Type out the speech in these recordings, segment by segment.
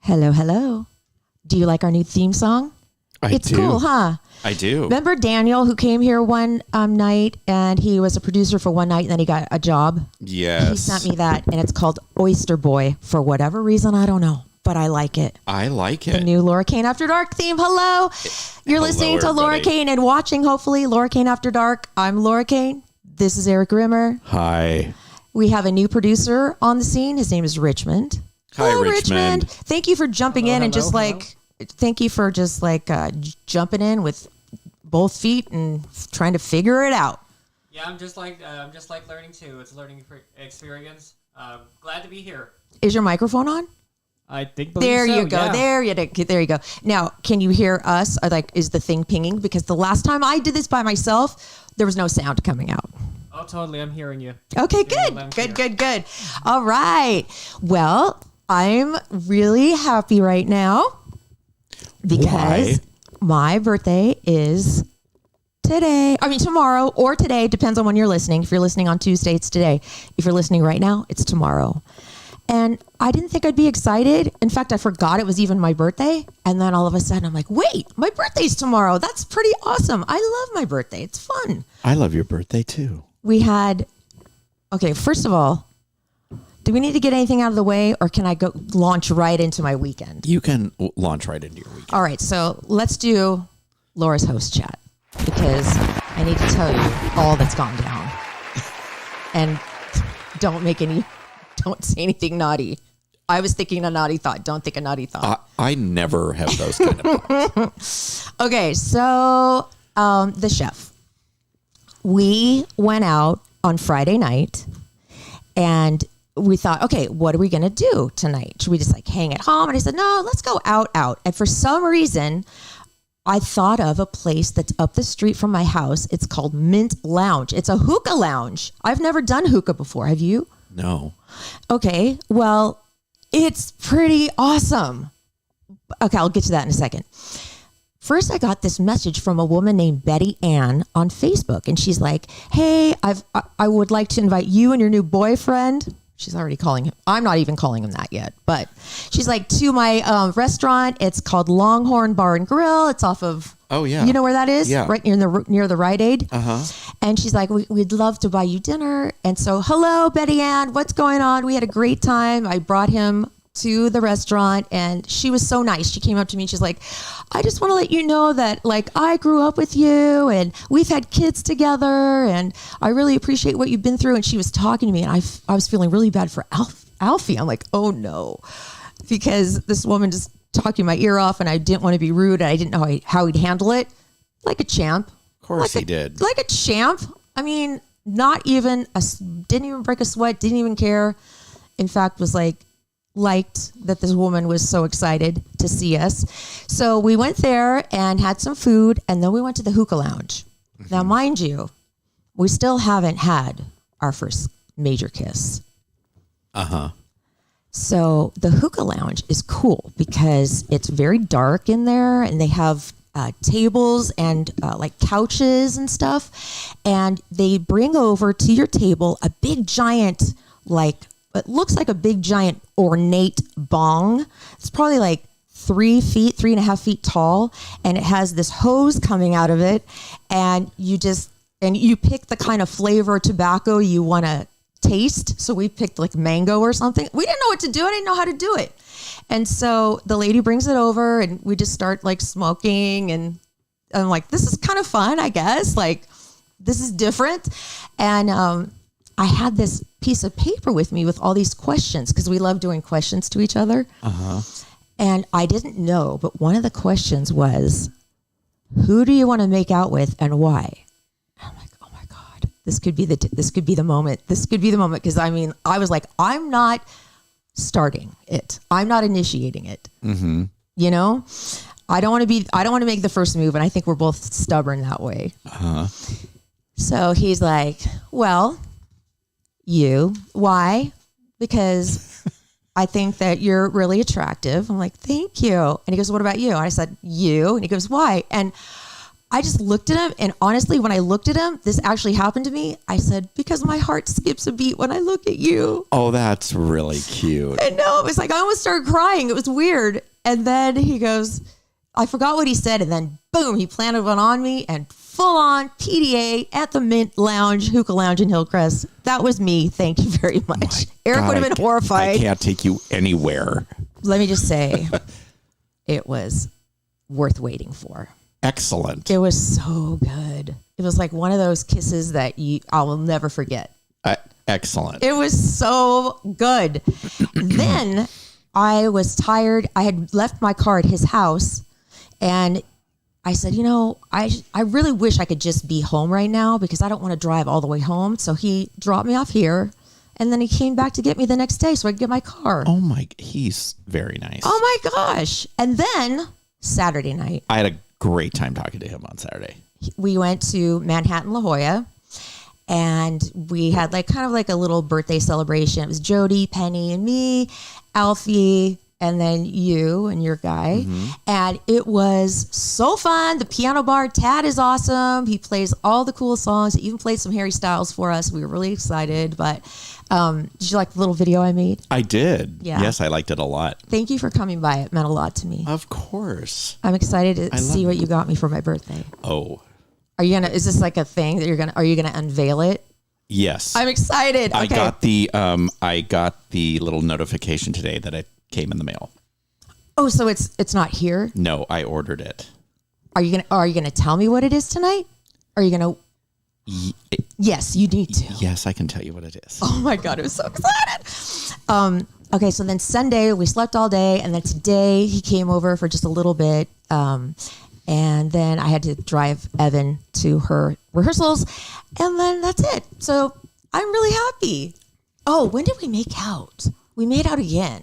Hello, hello. Do you like our new theme song? It's cool, huh? I do. Remember Daniel who came here one night and he was a producer for one night and then he got a job? Yes. He sent me that and it's called Oyster Boy for whatever reason. I don't know, but I like it. I like it. The new Laura Kane After Dark theme. Hello. You're listening to Laura Kane and watching, hopefully, Laura Kane After Dark. I'm Laura Kane. This is Eric Rimmer. Hi. We have a new producer on the scene. His name is Richmond. Hi, Hello, Richmond. Thank you for jumping in and just thank you for just jumping in with both feet and trying to figure it out. Yeah, I'm just like learning too. It's a learning experience. Glad to be here. Is your microphone on? I think. There so, you go. Yeah. There you go. Now, can you hear us? Is the thing pinging? Because the last time I did this by myself, there was no sound coming out. Oh, totally. I'm hearing you. Okay, good. All right. Well, I'm really happy right now because my birthday is today. I mean, tomorrow or today. Depends on when you're listening. If you're listening on Tuesday, it's today. If you're listening right now, it's tomorrow. And I didn't think I'd be excited. In fact, I forgot it was even my birthday. And then all of a sudden, I'm like, wait, my birthday's tomorrow. That's pretty awesome. I love my birthday. It's fun. I love your birthday, too. Okay, first of all, do we need to get anything out of the way or can I go launch right into my weekend? You can launch right into your weekend. All right, so let's do Laura's host chat because I need to tell you all that's gone down. And don't say anything naughty. I was thinking a naughty thought. Don't think a naughty thought. I never have those kind of thoughts. Okay, so the chef. We went out on Friday night and we thought, okay, what are we going to do tonight? Should we just hang at home? And I said, no, let's go out. And for some reason, I thought of a place that's up the street from my house. It's called Mint Lounge. It's a hookah lounge. I've never done hookah before. Have you? No. Okay, well, it's pretty awesome. Okay, I'll get to that in a second. First, I got this message from a woman named Betty Ann on Facebook, and she's like, hey, I would like to invite you and your new boyfriend. She's already calling him. I'm not even calling him that yet, but she's like, to my restaurant. It's called Longhorn Bar and Grill. It's off of, oh yeah, you know where that is? Yeah. Right near the Rite Aid. Uh-huh. And she's like, we'd love to buy you dinner. And so, hello, Betty Ann, what's going on? We had a great time. I brought him to the restaurant and she was so nice. She came up to me and she's like, I just want to let you know that I grew up with you and we've had kids together and I really appreciate what you've been through. And she was talking to me and I was feeling really bad for Alfie. I'm like, oh no, because this woman just talking my ear off and I didn't want to be rude. And I didn't know how he'd handle it. Like a champ. Of course he did. Like a champ. I mean, didn't even break a sweat, didn't even care. In fact, was liked that this woman was so excited to see us. So we went there and had some food and then we went to the hookah lounge. Mm-hmm. Now, mind you, we still haven't had our first major kiss. Uh-huh. So the hookah lounge is cool because it's very dark in there and they have tables and couches and stuff. And they bring over to your table a big giant, it looks like a big giant ornate bong. It's probably 3.5 feet tall. And it has this hose coming out of it. And you pick the kind of flavor tobacco you want to taste. So we picked mango or something. We didn't know what to do. I didn't know how to do it. And so the lady brings it over and we just start smoking. And I'm like, this is kind of fun, I guess. This is different. And I had this piece of paper with me with all these questions because we love doing questions to each other. Uh-huh. And I didn't know, but one of the questions was, who do you want to make out with and why? And I'm like, oh my God, this could be the moment. This could be the moment. Because I was like, I'm not starting it. I'm not initiating it. Mm-hmm. You know, I don't want to make the first move. And I think we're both stubborn that way. Uh-huh. So he's like, well, you. Why? Because I think that you're really attractive. I'm like, thank you. And he goes, what about you? And I said, you. And he goes, why? And I just looked at him, and honestly, when I looked at him, this actually happened to me. I said, because my heart skips a beat when I look at you. Oh, that's really cute. And no, it was like I almost started crying. It was weird. And then he goes, I forgot what he said, and then boom, he planted one on me, and full on PDA at the Mint Lounge, Hookah Lounge in Hillcrest. That was me. Thank you very much. Eric would have been horrified. I can't take you anywhere. Let me just say, it was worth waiting for. Excellent. It was so good. It was like one of those kisses that I will never forget. Excellent. It was so good. Then I was tired. I had left my car at his house, and I said, I really wish I could just be home right now because I don't want to drive all the way home. So he dropped me off here, and then he came back to get me the next day so I could get my car. Oh my, he's very nice. Oh my gosh. And then Saturday night, I had a great time talking to him on Saturday. We went to Manhattan La Jolla, and we had kind of a little birthday celebration. It was Jody, Penny, and me, Alfie, and then you and your guy. Mm-hmm. And it was so fun. The piano bar, Tad is awesome. He plays all the cool songs. He even played some Harry Styles for us. We were really excited. But did you like the little video I made? I did. Yeah. Yes, I liked it a lot. Thank you for coming by. It meant a lot to me. Of course. I'm excited to see what you got me for my birthday. Oh. Is this like a thing that are you gonna unveil it? Yes. I'm excited. Okay. I got the little notification today that it came in the mail. Oh, so it's not here? No, I ordered it. Are you gonna tell me what it is tonight? Are you gonna? Yes, you need to. Yes, I can tell you what it is. Oh my God, I was so excited. Okay, so then Sunday we slept all day, and then today he came over for just a little bit. And then I had to drive Evan to her rehearsals, and then that's it. So I'm really happy. Oh, when did we make out? We made out again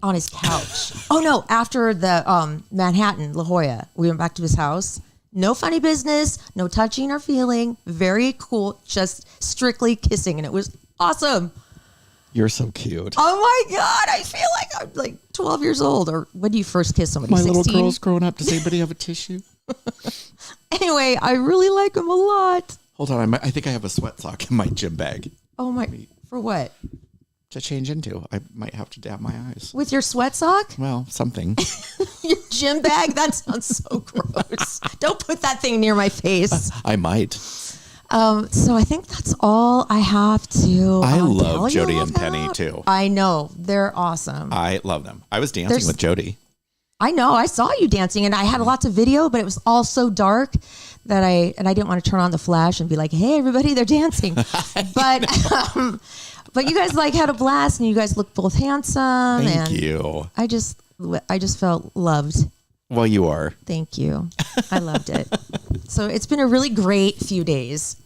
on his couch. Oh no, after the Manhattan La Jolla, we went back to his house. No funny business, no touching or feeling. Very cool, just strictly kissing, and it was awesome. You're so cute. Oh my God, I feel like I'm like 12 years old. Or when do you first kiss somebody? My 16? little girl's growing up. Does anybody have a tissue? Anyway, I really like him a lot. Hold on, I think I have a sweat sock in my gym bag. Oh my, for what? To change into. I might have to dab my eyes. With your sweat sock? Well, something. Your gym bag? That sounds so gross. Don't put that thing near my face. I might. So I think that's all I have to I love tell Jody you and about. Penny too. I know. They're awesome. I love them. I was dancing with Jody. I know. I saw you dancing, and I had lots of video, but it was all so dark that I didn't want to turn on the flash and be like, hey, everybody, they're dancing. But you guys had a blast, and you guys look both handsome. Thank you. I just felt loved. Well, you are. Thank you. I loved it. So it's been a really great few days.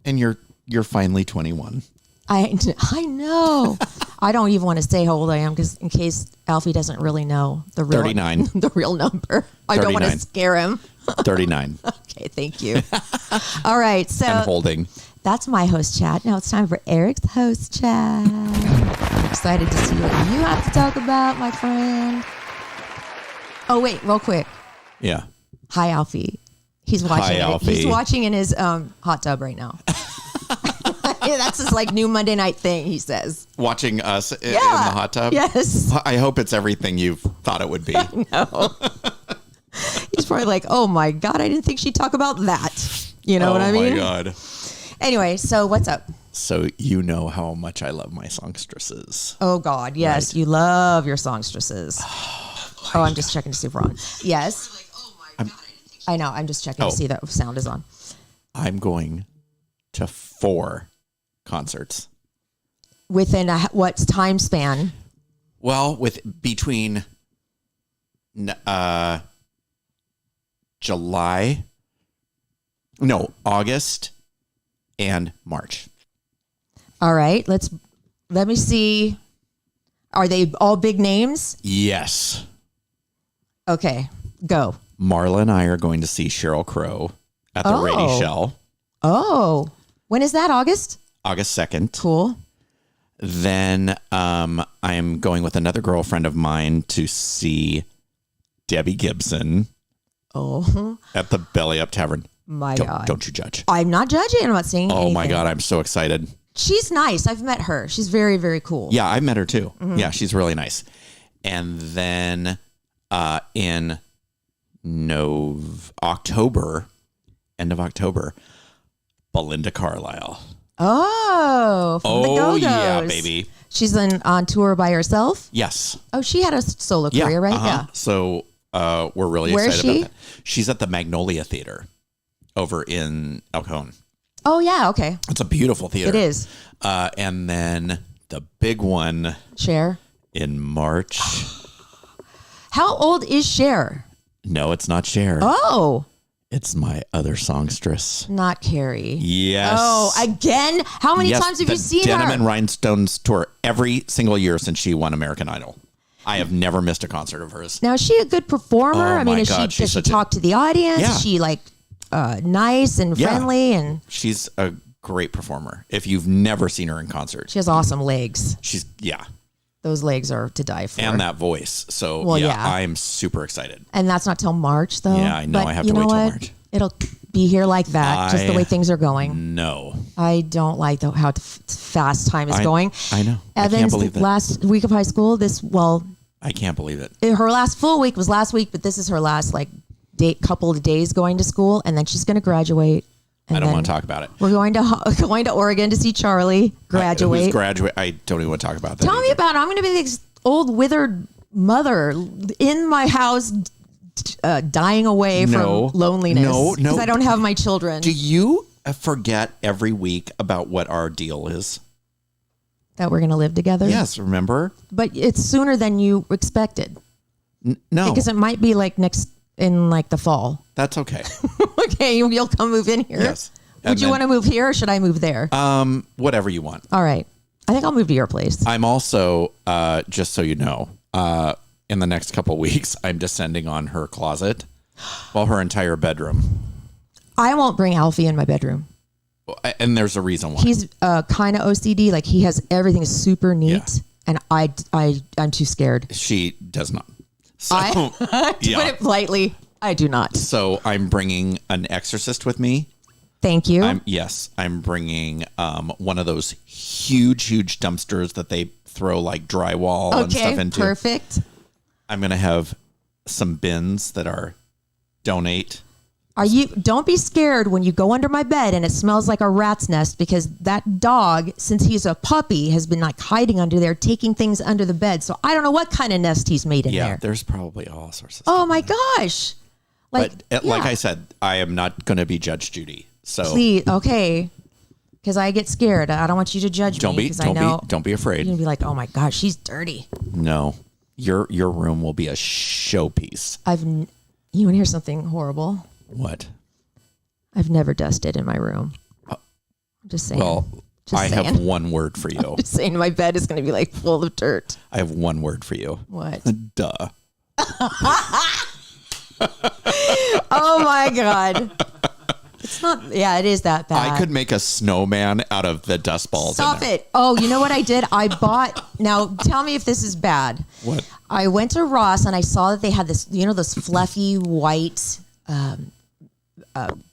And you're finally 21. I know. I don't even want to say how old I am because in case Alfie doesn't really know the real 39. The real number. I don't want to scare him. 39. Okay, thank you. All right, so and holding. That's my host chat. Now it's time for Eric's host chat. I'm excited to see what you have to talk about, my friend. Oh wait, real quick. Yeah. Hi, Alfie. He's watching. Hi, Alfie. He's watching in his hot tub right now. That's his new Monday night thing. He says Watching us in the hot tub. Yes. I hope it's everything you thought it would be. No. He's probably like, oh my God, I didn't think she'd talk about that. You know what I mean? Oh my God. Anyway, so what's up? So you know how much I love my songstresses. Oh God, yes, right. You love your songstresses. Oh, I'm just checking to see if we're on. Yes. I know. I'm just checking to see that sound is on. I'm going to 4 concerts. Within what time span? Well, between August and March. All right. Let me see. Are they all big names? Yes. Okay, go. Marla and I are going to see Sheryl Crow at the Rady Shell. Oh, when is that? August 2nd. Cool. Then I'm going with another girlfriend of mine to see Debbie Gibson Oh, at the Belly Up Tavern. my God. Don't you judge. I'm not judging. I'm not saying anything. Oh my God, I'm so excited. She's nice. I've met her. She's very, very cool. Yeah, I met her too. Yeah, she's really nice. And then in October, end of October, Belinda Carlisle. Oh, from the Go-Go's. Yeah, baby. She's on tour by herself? Yes. Oh, she had a solo career, right? Yeah. So we're really Where is excited she? about that. She's at the Magnolia Theater over in El Cajon. Oh, yeah. Okay. It's a beautiful theater. It is. And then the big one Cher. in March. How old is Cher? No, it's not Cher. Oh, It's my other songstress. not Carrie. Yes. Oh, again? How many times have you seen Denim her? and Rhinestones tour every single year since she won American Idol. I have never missed a concert of hers. Now, is she a good performer? Oh, I mean, my is God, she, she's does she such a- talk to the audience? Yeah. Is she like nice and Yeah. friendly? And She's a great performer. If you've never seen her in concert, she has awesome legs. she's, yeah. Those legs are to die for. And that voice. So, Well, yeah, yeah. I'm super excited. And that's not till March, though. Yeah, I know. But I have you to know wait till what? March. It'll be here like that, just the I way things are going. No. I don't like how fast time is going. I know. I can't Evan's believe that. last week of high school. I can't believe it. Her last full week was last week, but this is her last couple of days going to school, and then she's going to graduate. And I don't then want to talk about it. We're going to Oregon to see Charlie graduate. Who's graduate? I don't even want to talk about that. Tell me either. about it. I'm going to be this old withered mother in my house, dying away from loneliness. No. because I don't have my children. Do you forget every week about what our deal is? That we're going to live together. Yes, remember? But it's sooner than you expected. No, Because it might be in the fall. that's okay. Okay, you'll come move in here. Yes. Would you want to move here or should I move there? Whatever you want. All right. I think I'll move to your place. I'm also, just so you know, in the next couple weeks, I'm descending on her closet, well, her entire bedroom. I won't bring Alfie in my bedroom. And there's a reason why. He's kind of OCD. Like he has everything is super neat, and I'm too scared. She does not. So, To put it politely, I do not. So I'm bringing an exorcist with me. Thank you. I'm bringing one of those huge dumpsters that they throw like drywall and stuff into. Perfect. I'm going to have some bins that are donate. Don't be scared when you go under my bed and it smells like a rat's nest, because that dog, since he's a puppy, has been hiding under there, taking things under the bed. So I don't know what kind of nest he's made in there. Yeah, there's probably all sorts of Oh stuff. my gosh. But like I said, I am not going to be Judge Judy. So please, okay. Because I get scared. I don't want you to judge me. Because I know don't be afraid. you're going to be like, oh my gosh, she's dirty. No, your room will be a showpiece. You want to hear something horrible? What? I've never dusted in my room. I'm just saying. Well, Just I saying. have one word for you. Just saying my bed is going to be full of dirt. I have one word for you. What? Duh. Oh my God. It's not, it is that bad. I could make a snowman out of the dust balls. Stop it. Oh, you know what I did? Now tell me if this is bad. What? I went to Ross and I saw that they had this, those fluffy white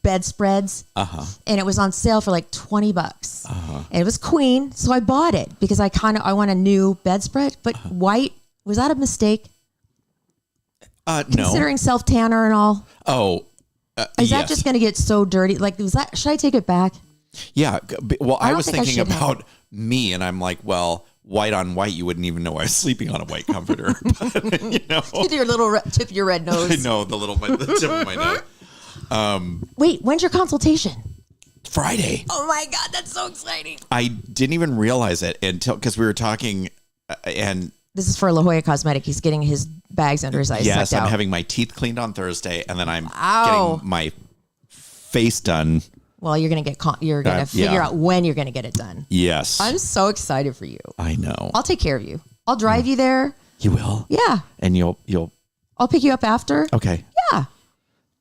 bedspreads. Uh-huh. And it was on sale for $20. Uh-huh. And it was queen. So I bought it because I want a new bedspread, but white, was that a mistake? No. Considering self-tanner and all. Oh, Is that just going to get so dirty? Should I take it back? Yeah. Well, I don't was think I thinking should have about me, and I'm like, well, white on white, you wouldn't even know I was sleeping on a white comforter. But, With your little tip of your red nose. I know the tip of my nose. Wait, when's your consultation? Friday. Oh my God, that's so exciting. I didn't even realize it because we were talking, and This is for La Jolla Cosmetic. He's getting his bags under his eyes. yes, I'm out. having my teeth cleaned on Thursday, and then I'm Ow. getting my face done. Well, you're gonna figure out when you're gonna get it done. Yes. I'm so excited for you. I know. I'll take care of you. I'll drive you there. You will? Yeah. And you'll I'll pick you up after. okay. Yeah.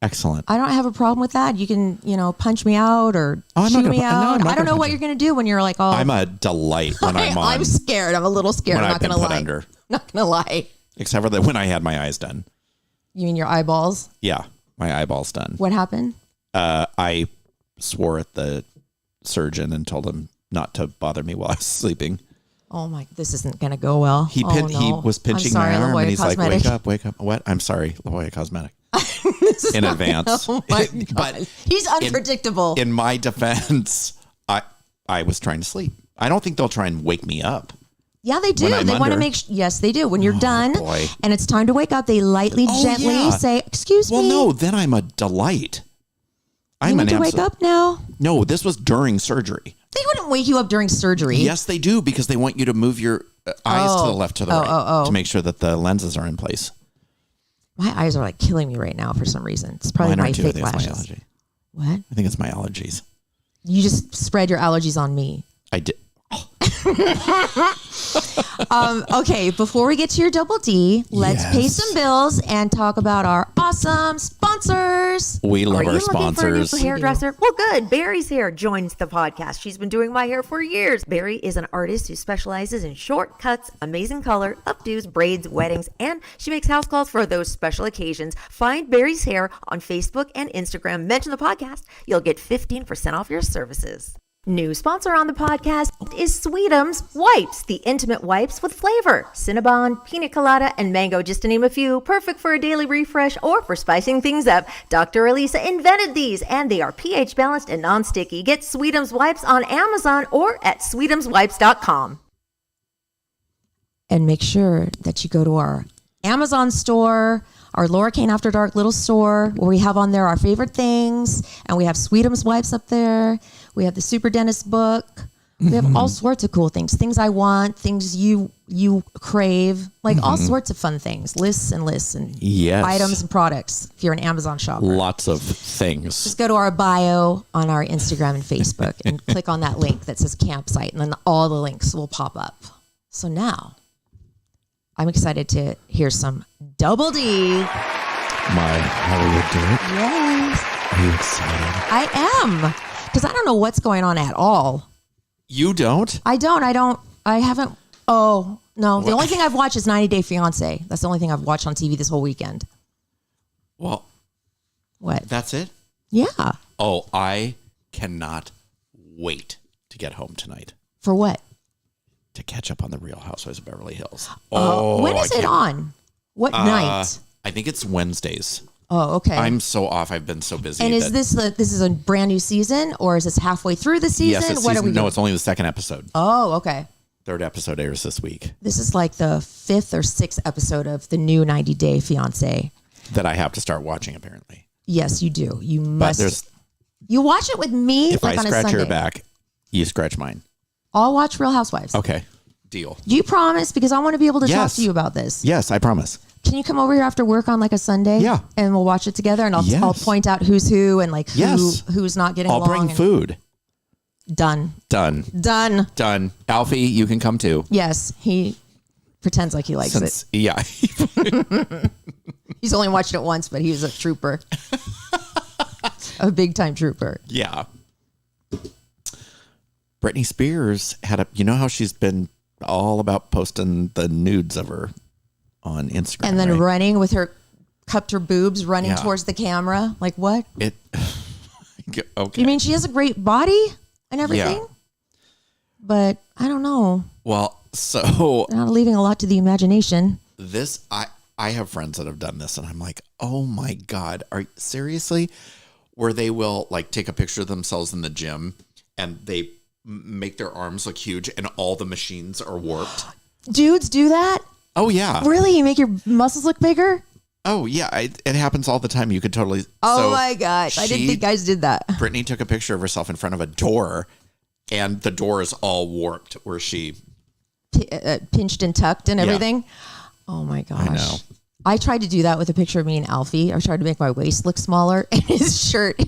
Excellent. I don't have a problem with that. You can, punch me out or I'm chew not gonna me pu- no, out. I'm not I don't gonna know what punch you're gonna do when you're like, oh, I'm a delight when I'm on. I'm scared. I'm a little scared. when I'm I've not been gonna put lie. under. Not gonna lie. Except for when I had my eyes done. You mean your eyeballs? Yeah. my eyeball's done. What happened? I swore at the surgeon and told him not to bother me while I was sleeping. Oh my, this isn't going to go well. He was pinching my arm and he's Cosmetic. like, wake up. What? I'm sorry, La Jolla Cosmetic. In advance. Oh my But God. He's unpredictable. In my defense, I was trying to sleep. I don't think they'll try and wake me up. Yeah, they do. They want to make yes, they do. When you're done boy. and it's time to wake up, they lightly, gently say, "Excuse me." Well, no, then I'm a delight. You need to wake up now? No, this was during surgery. They wouldn't wake you up during surgery. Yes, they do, because they want you to move your eyes to the left, to the right, to make sure that the lenses are in place. My eyes are like killing me right now for some reason. It's probably my fake lashes. It's my allergy. What? I think it's my allergies. You just spread your allergies on me. I did. Okay, before we get to your double D, let's pay some bills and talk about our awesome sponsors. We love our Are you sponsors. looking for a new hairdresser? Well, good. Barry's Hair joins the podcast. She's been doing my hair for years. Barry is an artist who specializes in short cuts, amazing color, updos, braids, weddings, and she makes house calls for those special occasions. Find Barry's Hair on Facebook and Instagram. Mention the podcast. You'll get 15% off your services. New sponsor on the podcast is Sweetums Wipes, the intimate wipes with flavor. Cinnabon, pina colada, and mango, just to name a few. Perfect for a daily refresh or for spicing things up. Dr. Elisa invented these, and they are pH balanced and non-sticky. Get Sweetums Wipes on Amazon or at sweetumswipes.com. And make sure that you go to our Amazon store, our Laura Kane After Dark little store, where we have on there our favorite things, and we have Sweetums wipes up there. We have the Super Dentist book. We have all sorts of cool things I want, things you crave, like all sorts of fun things, lists and items and products. If you're an Amazon shopper, Lots of things. just go to our bio on our Instagram and Facebook and click on that link that says campsite, and then all the links will pop up. So now I'm excited to hear some double D. How are you doing? Yes, Are you excited? I am. Because I don't know what's going on at all. You don't? I haven't. Oh, no. The only thing I've watched is 90 Day Fiance. That's the only thing I've watched on TV this whole weekend. Well, What? that's it? Yeah. Oh, I cannot wait to get home tonight For what? to catch up on the Real Housewives of Beverly Hills. When is it on? What night? I think it's Wednesdays. Oh, okay. I'm so off. I've been so busy. And is this is a brand new season, or is this halfway through the season? Yes, it's What are we no, doing? it's only the second episode. Oh, okay. Third episode airs this week This is like the 5th or 6th episode of the new 90 Day Fiance. that I have to start watching, apparently. Yes, you do. You But must. You watch it with me if like I on a scratch Sunday. your back, you scratch mine. I'll watch Real Housewives. Okay, deal. Do you promise? Because I want to be able to talk Yes. to you about this. Yes, I promise. Can you come over here after work on like a Sunday? Yeah. And we'll watch it together, and I'll Yes. point out who's who and like Yes. who's not getting I'll along. bring and- food. Done. Done. Alfie, you can come too. Yes, he pretends like he likes it. Yeah. He's only watched it once, but he was a trooper, a big time trooper. Yeah. Britney Spears you know how she's been all about posting the nudes of her on Instagram. And then right? running with her, cupped her boobs, running Yeah. towards the camera. Like what? Okay. You mean she has a great body and everything? Yeah. But I don't know. Well, so Not leaving a lot to the imagination. I have friends that have done this, and I'm like, oh my God, seriously? Where they will like take a picture of themselves in the gym and they make their arms look huge and all the machines are warped. Dudes do that? Oh yeah. Really? You make your muscles look bigger? Oh yeah. It happens all the time. You could totally. Oh so my gosh. I didn't think guys did that. Britney took a picture of herself in front of a door, and the door is all warped where she Pinched and tucked and Yeah. everything. Oh my gosh. I know. I tried to do that with a picture of me and Alfie. I tried to make my waist look smaller, and his shirt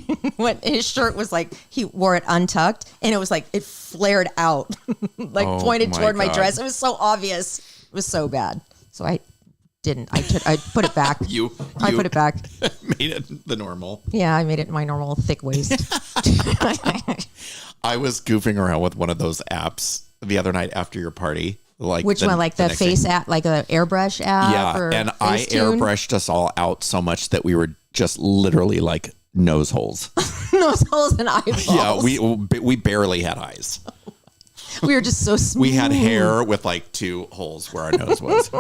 was like, he wore it untucked, and it was like, it flared out, like Oh pointed my toward my God. dress. It was so obvious. It was so bad. So I didn't. I put it back. I put it back. made it the normal. Yeah, I made it my normal thick waist. I was goofing around with one of those apps the other night after your party. Like Which one? Like the next day. face app, like the airbrush app? Yeah, or and I Facetune? airbrushed us all out so much that we were just literally like nose holes. Nose holes and eyeballs. Yeah, we barely had eyes. We were just so smooth. We had hair with like 2 holes where our nose was.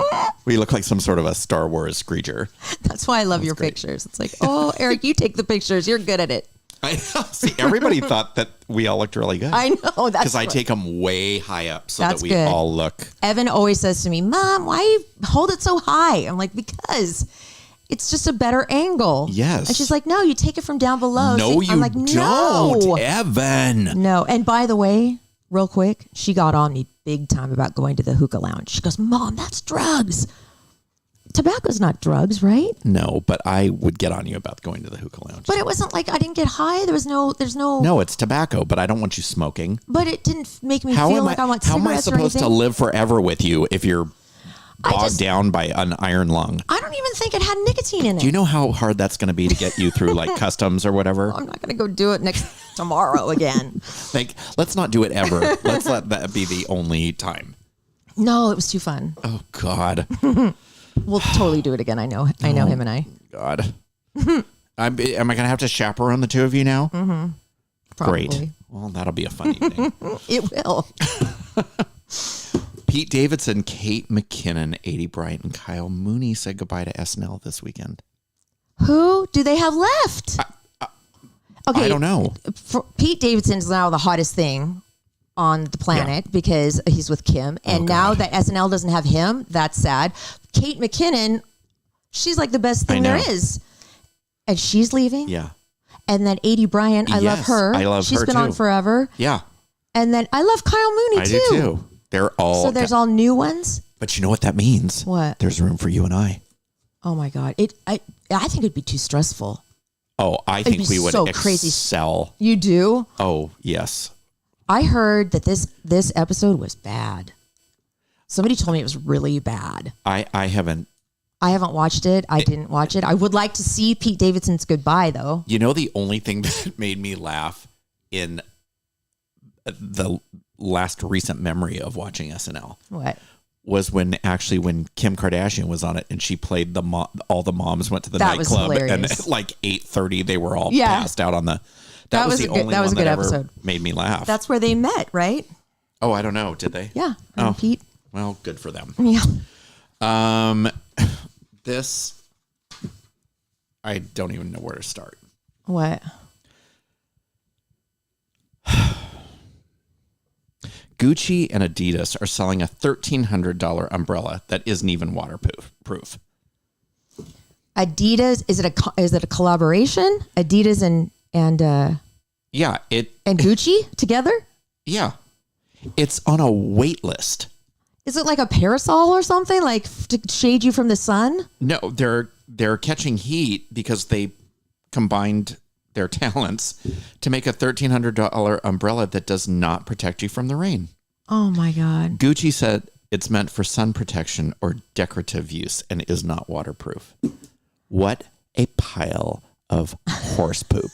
We look like some sort of a Star Wars creature. That's why I love your pictures. It's like, oh, Eric, you take the pictures. You're good at it. I see. Everybody thought that we all looked really good. I know. That's because I take them way high up so That's that we good. all look. Evan always says to me, Mom, why you hold it so high? I'm like, because it's just a better angle. Yes. And she's like, no, you take it from down below. No, I'm like, don't, Evan. No. And by the way, real quick, she got on me big time about going to the hookah lounge. She goes, Mom, that's drugs. Tobacco's not drugs, right? No, but I would get on you about going to the hookah lounge. But it wasn't like I didn't get high. There's no. No, it's tobacco, but I don't want you smoking. But it didn't make me feel like I want How cigarettes am I supposed or to anything. live forever with you if you're bogged down by an iron lung? I don't even think it had nicotine in it. Do you know how hard that's going to be to get you through like customs or whatever? I'm not going to go do it tomorrow again. Like, let's not do it ever. Let's let that be the only time. No, it was too fun. Oh God. We'll totally do it again. I know him and I. God. Am I going to have to chaperone the 2 of you now? Mm-hmm. Probably. Great. Well, that'll be a fun evening. It will. Pete Davidson, Kate McKinnon, Adie Bryant, and Kyle Mooney said goodbye to SNL this weekend. Who do they have left? Okay, I don't know. Pete Davidson's now the hottest thing on the planet because he's with Kim. And now that SNL doesn't have him, that's sad. Kate McKinnon, she's like the best thing there is. And she's leaving. Yeah. And then Adie Bryant, I love her. I love She's her been too. on forever. Yeah. And then I love Kyle Mooney I do too. They're all. So there's all new ones. But you know what that means? What? There's room for you and I. Oh my God. I think it'd be too stressful. Oh, I think we would so excel. crazy. You do? Oh, yes. I heard that this episode was bad. Somebody told me it was really bad. I haven't. I haven't watched it. I didn't watch it. I would like to see Pete Davidson's goodbye, though. You know, the only thing that made me laugh in the last recent memory of watching SNL. What? Was when Kim Kardashian was on it and she played all the moms went to the That was nightclub and hilarious. at like 8:30 they were all passed out on the. That was the only one that ever episode. Made me laugh. That's where they met, right? Oh, I don't know. Did they? Yeah. And Pete. Well, good for them. Yeah. This, I don't even know where to start. What? Gucci and Adidas are selling a $1,300 umbrella that isn't even waterproof. Adidas, is it a collaboration? Adidas and Yeah, and Gucci together? Yeah, it's on a wait list. Is it like a parasol or something, like to shade you from the sun? No, they're catching heat because they combined their talents to make a $1,300 umbrella that does not protect you from the rain. Oh my God. Gucci said it's meant for sun protection or decorative use and is not waterproof. What a pile of horse poop.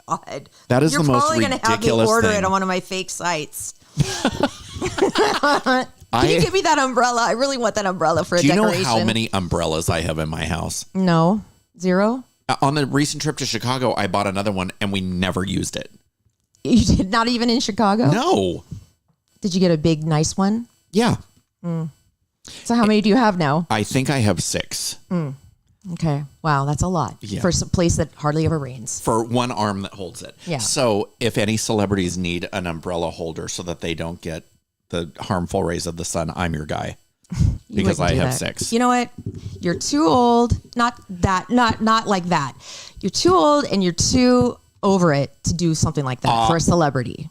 God. That is the most You're probably going to have me ridiculous order thing. it on one of my fake sites. Can you give me that umbrella? I really want that umbrella for a Do you decoration. know how many umbrellas I have in my house? No. 0? On the recent trip to Chicago, I bought another one and we never used it. You did not even in Chicago? No. Did you get a big, nice one? Yeah. So how many do you have now? I think I have 6. Okay. Wow, that's a lot. Yeah. For some place that hardly ever rains. For one arm that holds it. Yeah. So if any celebrities need an umbrella holder so that they don't get the harmful rays of the sun, I'm your guy. Because I have 6. You know what? You're too old. Not like that. You're too old and you're too over it to do something like that for a celebrity.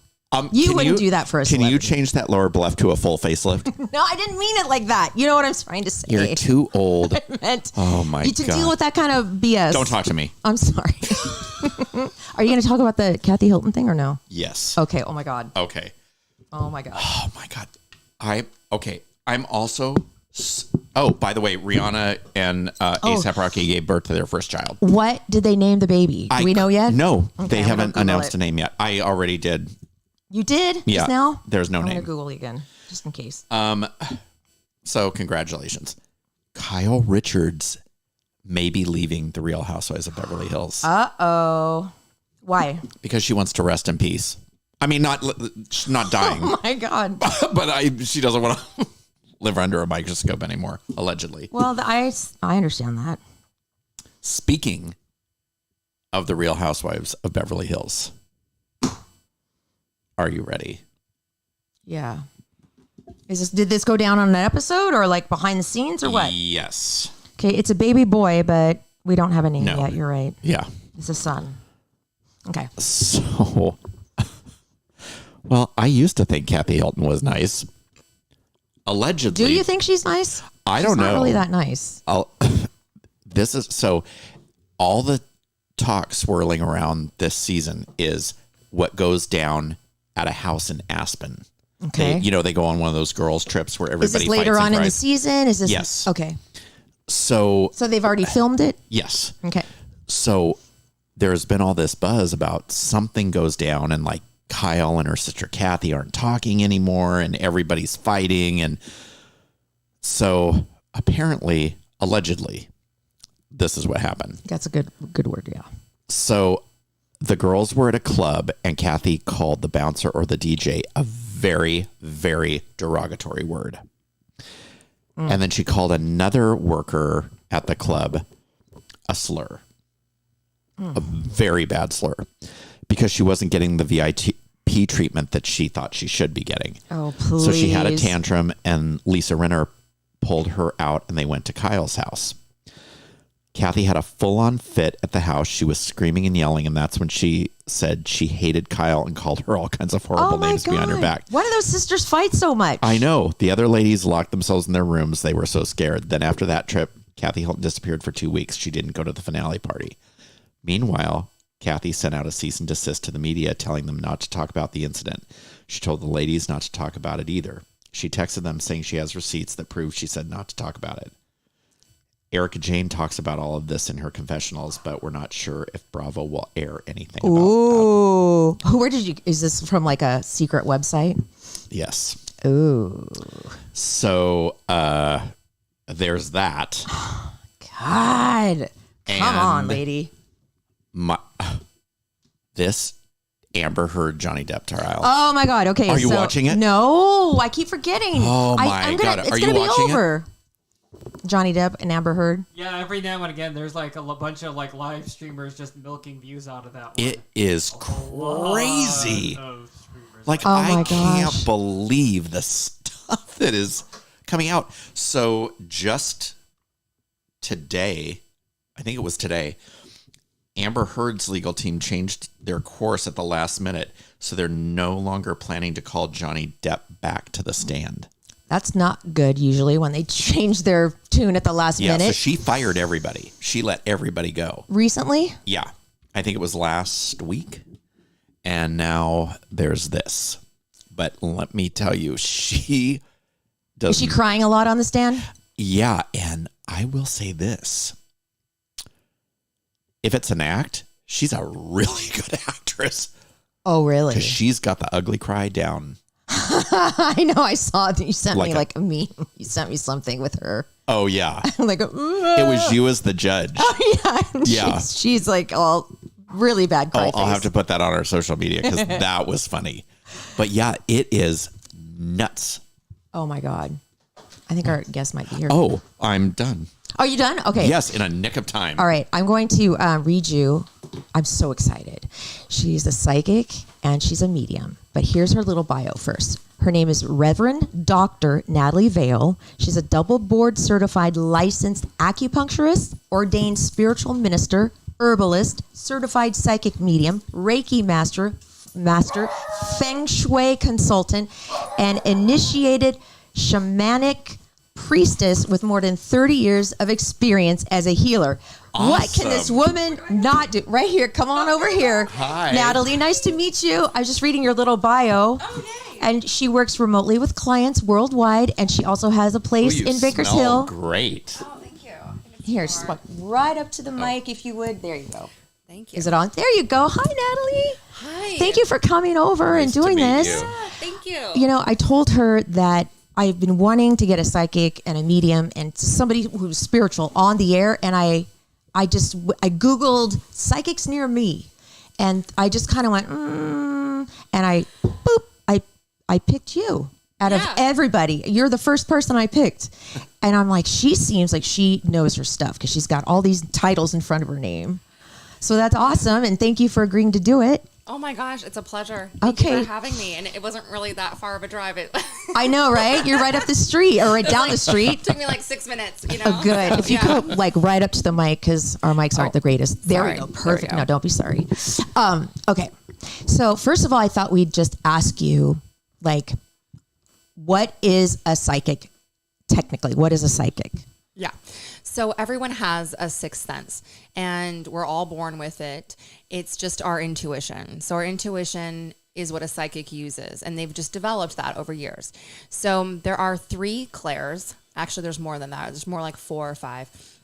You wouldn't do that for a Can celebrity. you change that lower left to a full facelift? No, I didn't mean it like that. You know what I'm trying to say. You're too old. I meant Oh my you to God. deal with that kind of BS. Don't talk to me. I'm sorry. Are you going to talk about the Kathy Hilton thing or no? Yes. Okay. Oh my God. Okay. Oh my God. Oh my God. I'm also. Oh, by the way, Rihanna and A$AP Rocky gave birth to their first child. What did they name the baby? Do we know yet? No, Okay, they I'm gonna haven't Google announced it. a name yet. I already did. You did? Yeah. Just now? There's no I'm name. going to Google it again, just in case. So congratulations. Kyle Richards may be leaving the Real Housewives of Beverly Hills. Uh-oh. Why? Because she wants to rest in peace. I mean, she's not dying. Oh, my God. But she doesn't want to live under a microscope anymore, allegedly. Well, I understand that. Speaking of the Real Housewives of Beverly Hills, are you ready? Yeah. Did this go down on an episode or like behind the scenes or what? Yes. Okay, it's a baby boy, but we don't have a name No. yet. You're right. Yeah. It's a son. Okay. So, well, I used to think Kathy Hilton was nice. Allegedly. Do you think she's nice? I don't know. She's not really that nice. This is so. All the talk swirling around this season is what goes down at a house in Aspen. Okay. They go on one of those girls' trips where everybody Is this later fights and on in the cries. season? Is this Yes. Okay. So they've already filmed it? yes. Okay. So there's been all this buzz about something goes down and like Kyle and her sister Kathy aren't talking anymore and everybody's fighting. And so apparently, allegedly, this is what happened. That's a good word, yeah. So the girls were at a club and Kathy called the bouncer or the DJ a very, very derogatory word. And then she called another worker at the club a slur. A very bad slur. Because she wasn't getting the VIP treatment that she thought she should be getting. Oh, please. So she had a tantrum and Lisa Rinna pulled her out and they went to Kyle's house. Kathy had a full-on fit at the house. She was screaming and yelling, and that's when she said she hated Kyle and called her all kinds of horrible names behind her back. Why do those sisters fight so much? I know. The other ladies locked themselves in their rooms. They were so scared. Then after that trip, Kathy Hilton disappeared for 2 weeks. She didn't go to the finale party. Meanwhile, Kathy sent out a cease and desist to the media telling them not to talk about the incident. She told the ladies not to talk about it either. She texted them saying she has receipts that prove she said not to talk about it. Erica Jane talks about all of this in her confessionals, but we're not sure if Bravo will air anything about Ooh. Where is this from like a secret website? Yes. Ooh. So there's that. God. Come on, And lady. This Amber Heard Johnny Depp trial. Oh my God. Okay. Are you watching it? No, I keep forgetting. Oh my God. It's Are you gonna be watching it? over. Johnny Depp and Amber Heard. Yeah, every now and again, there's like a bunch of like live streamers just milking views out of that one. It is crazy. Of streamers. Like, Oh my I can't gosh. believe the stuff that is coming out. So just today, I think it was today, Amber Heard's legal team changed their course at the last minute. So they're no longer planning to call Johnny Depp back to the stand. That's not good usually when they change their tune at the last Yeah, minute. so she fired everybody. She let everybody go. Recently? Yeah. I think it was last week. And now there's this. But let me tell you, she does. Is she crying a lot on the stand? Yeah. And I will say this. If it's an act, she's a really good actress. Oh, really? Because she's got the ugly cry down. I know. I saw that you sent Like me a- like a meme. You sent me something with her. Oh, yeah. I'm like, It was you as the judge. yeah. Yeah. She's like all really bad cry I'll face. have to put that on our social media because that was funny. But yeah, it is nuts. Oh my God. I think our guest might be here. Oh, I'm done. Are you done? Okay. Yes, in a nick of time. All right. I'm going to read you. I'm so excited. She's a psychic and she's a medium. But here's her little bio first. Her name is Reverend Dr. Natalie Vale. She's a double board certified licensed acupuncturist, ordained spiritual minister, herbalist, certified psychic medium, Reiki master, Feng Shui consultant, and initiated shamanic priestess with more than 30 years of experience as a healer. What can this Awesome. woman not do? Right here. Come on over here. Hi. Natalie, nice to meet you. I was just reading your little bio. And she works remotely with clients worldwide. And she also has a place Ooh, you in Bakersfield. smell great. Oh, thank you. Here, just walk right up to the mic if you would. There you go. Thank you. Is it on? There you go. Hi, Natalie. Hi. Thank you for coming over Nice and to doing meet this. you. Thank you. You know, I told her that I've been wanting to get a psychic and a medium and somebody who's spiritual on the air. And I Googled psychics near me, and I just kind of went, and I picked you out of everybody. You're the first person I picked. And I'm like, she seems like she knows her stuff because she's got all these titles in front of her name. So that's awesome. And thank you for agreeing to do it. Oh my gosh, it's a pleasure. Thank you for having me. And it wasn't really that far of a drive. I know, right? You're right up the street or right down the street. It took me like 6 minutes, you know? Oh, good. So, if you could like right up to the mic, because our mics aren't the greatest. There we go. Perfect. No, don't be sorry. Okay. So first of all, I thought we'd just ask you, like, what is a psychic technically? What is a psychic? Yeah. So everyone has a sixth sense, and we're all born with it. It's just our intuition. So our intuition is what a psychic uses, and they've just developed that over years. So there are 3 clairs. Actually, there's more than that. There's more like 4 or 5.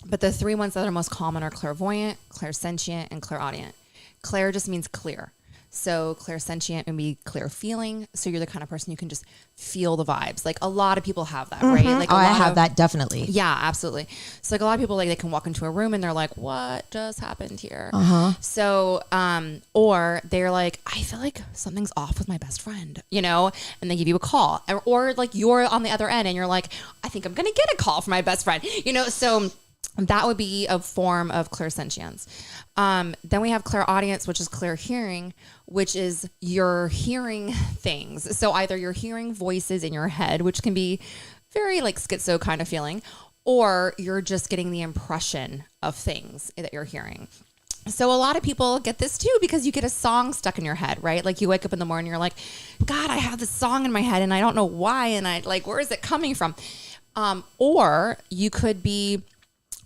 But the 3 ones that are most common are clairvoyant, clairsentient, and clairaudient. Clair just means clear. So clairsentient would be clear feeling. So you're the kind of person you can just feel the vibes. Like a lot of people have that, right? Like I have that definitely. Yeah, absolutely. So like a lot of people, like they can walk into a room and they're like, what just happened here? So, or they're like, I feel like something's off with my best friend, you know, and they give you a call, or like you're on the other end and you're like, I think I'm going to get a call from my best friend, you know? So that would be a form of clairsentience. Then we have clairaudience, which is clear hearing, which is you're hearing things. So either you're hearing voices in your head, which can be very like schizo kind of feeling, or you're just getting the impression of things that you're hearing. So a lot of people get this too, because you get a song stuck in your head, right? Like you wake up in the morning, you're like, God, I have this song in my head and I don't know why. And I like, where is it coming from? Or you could be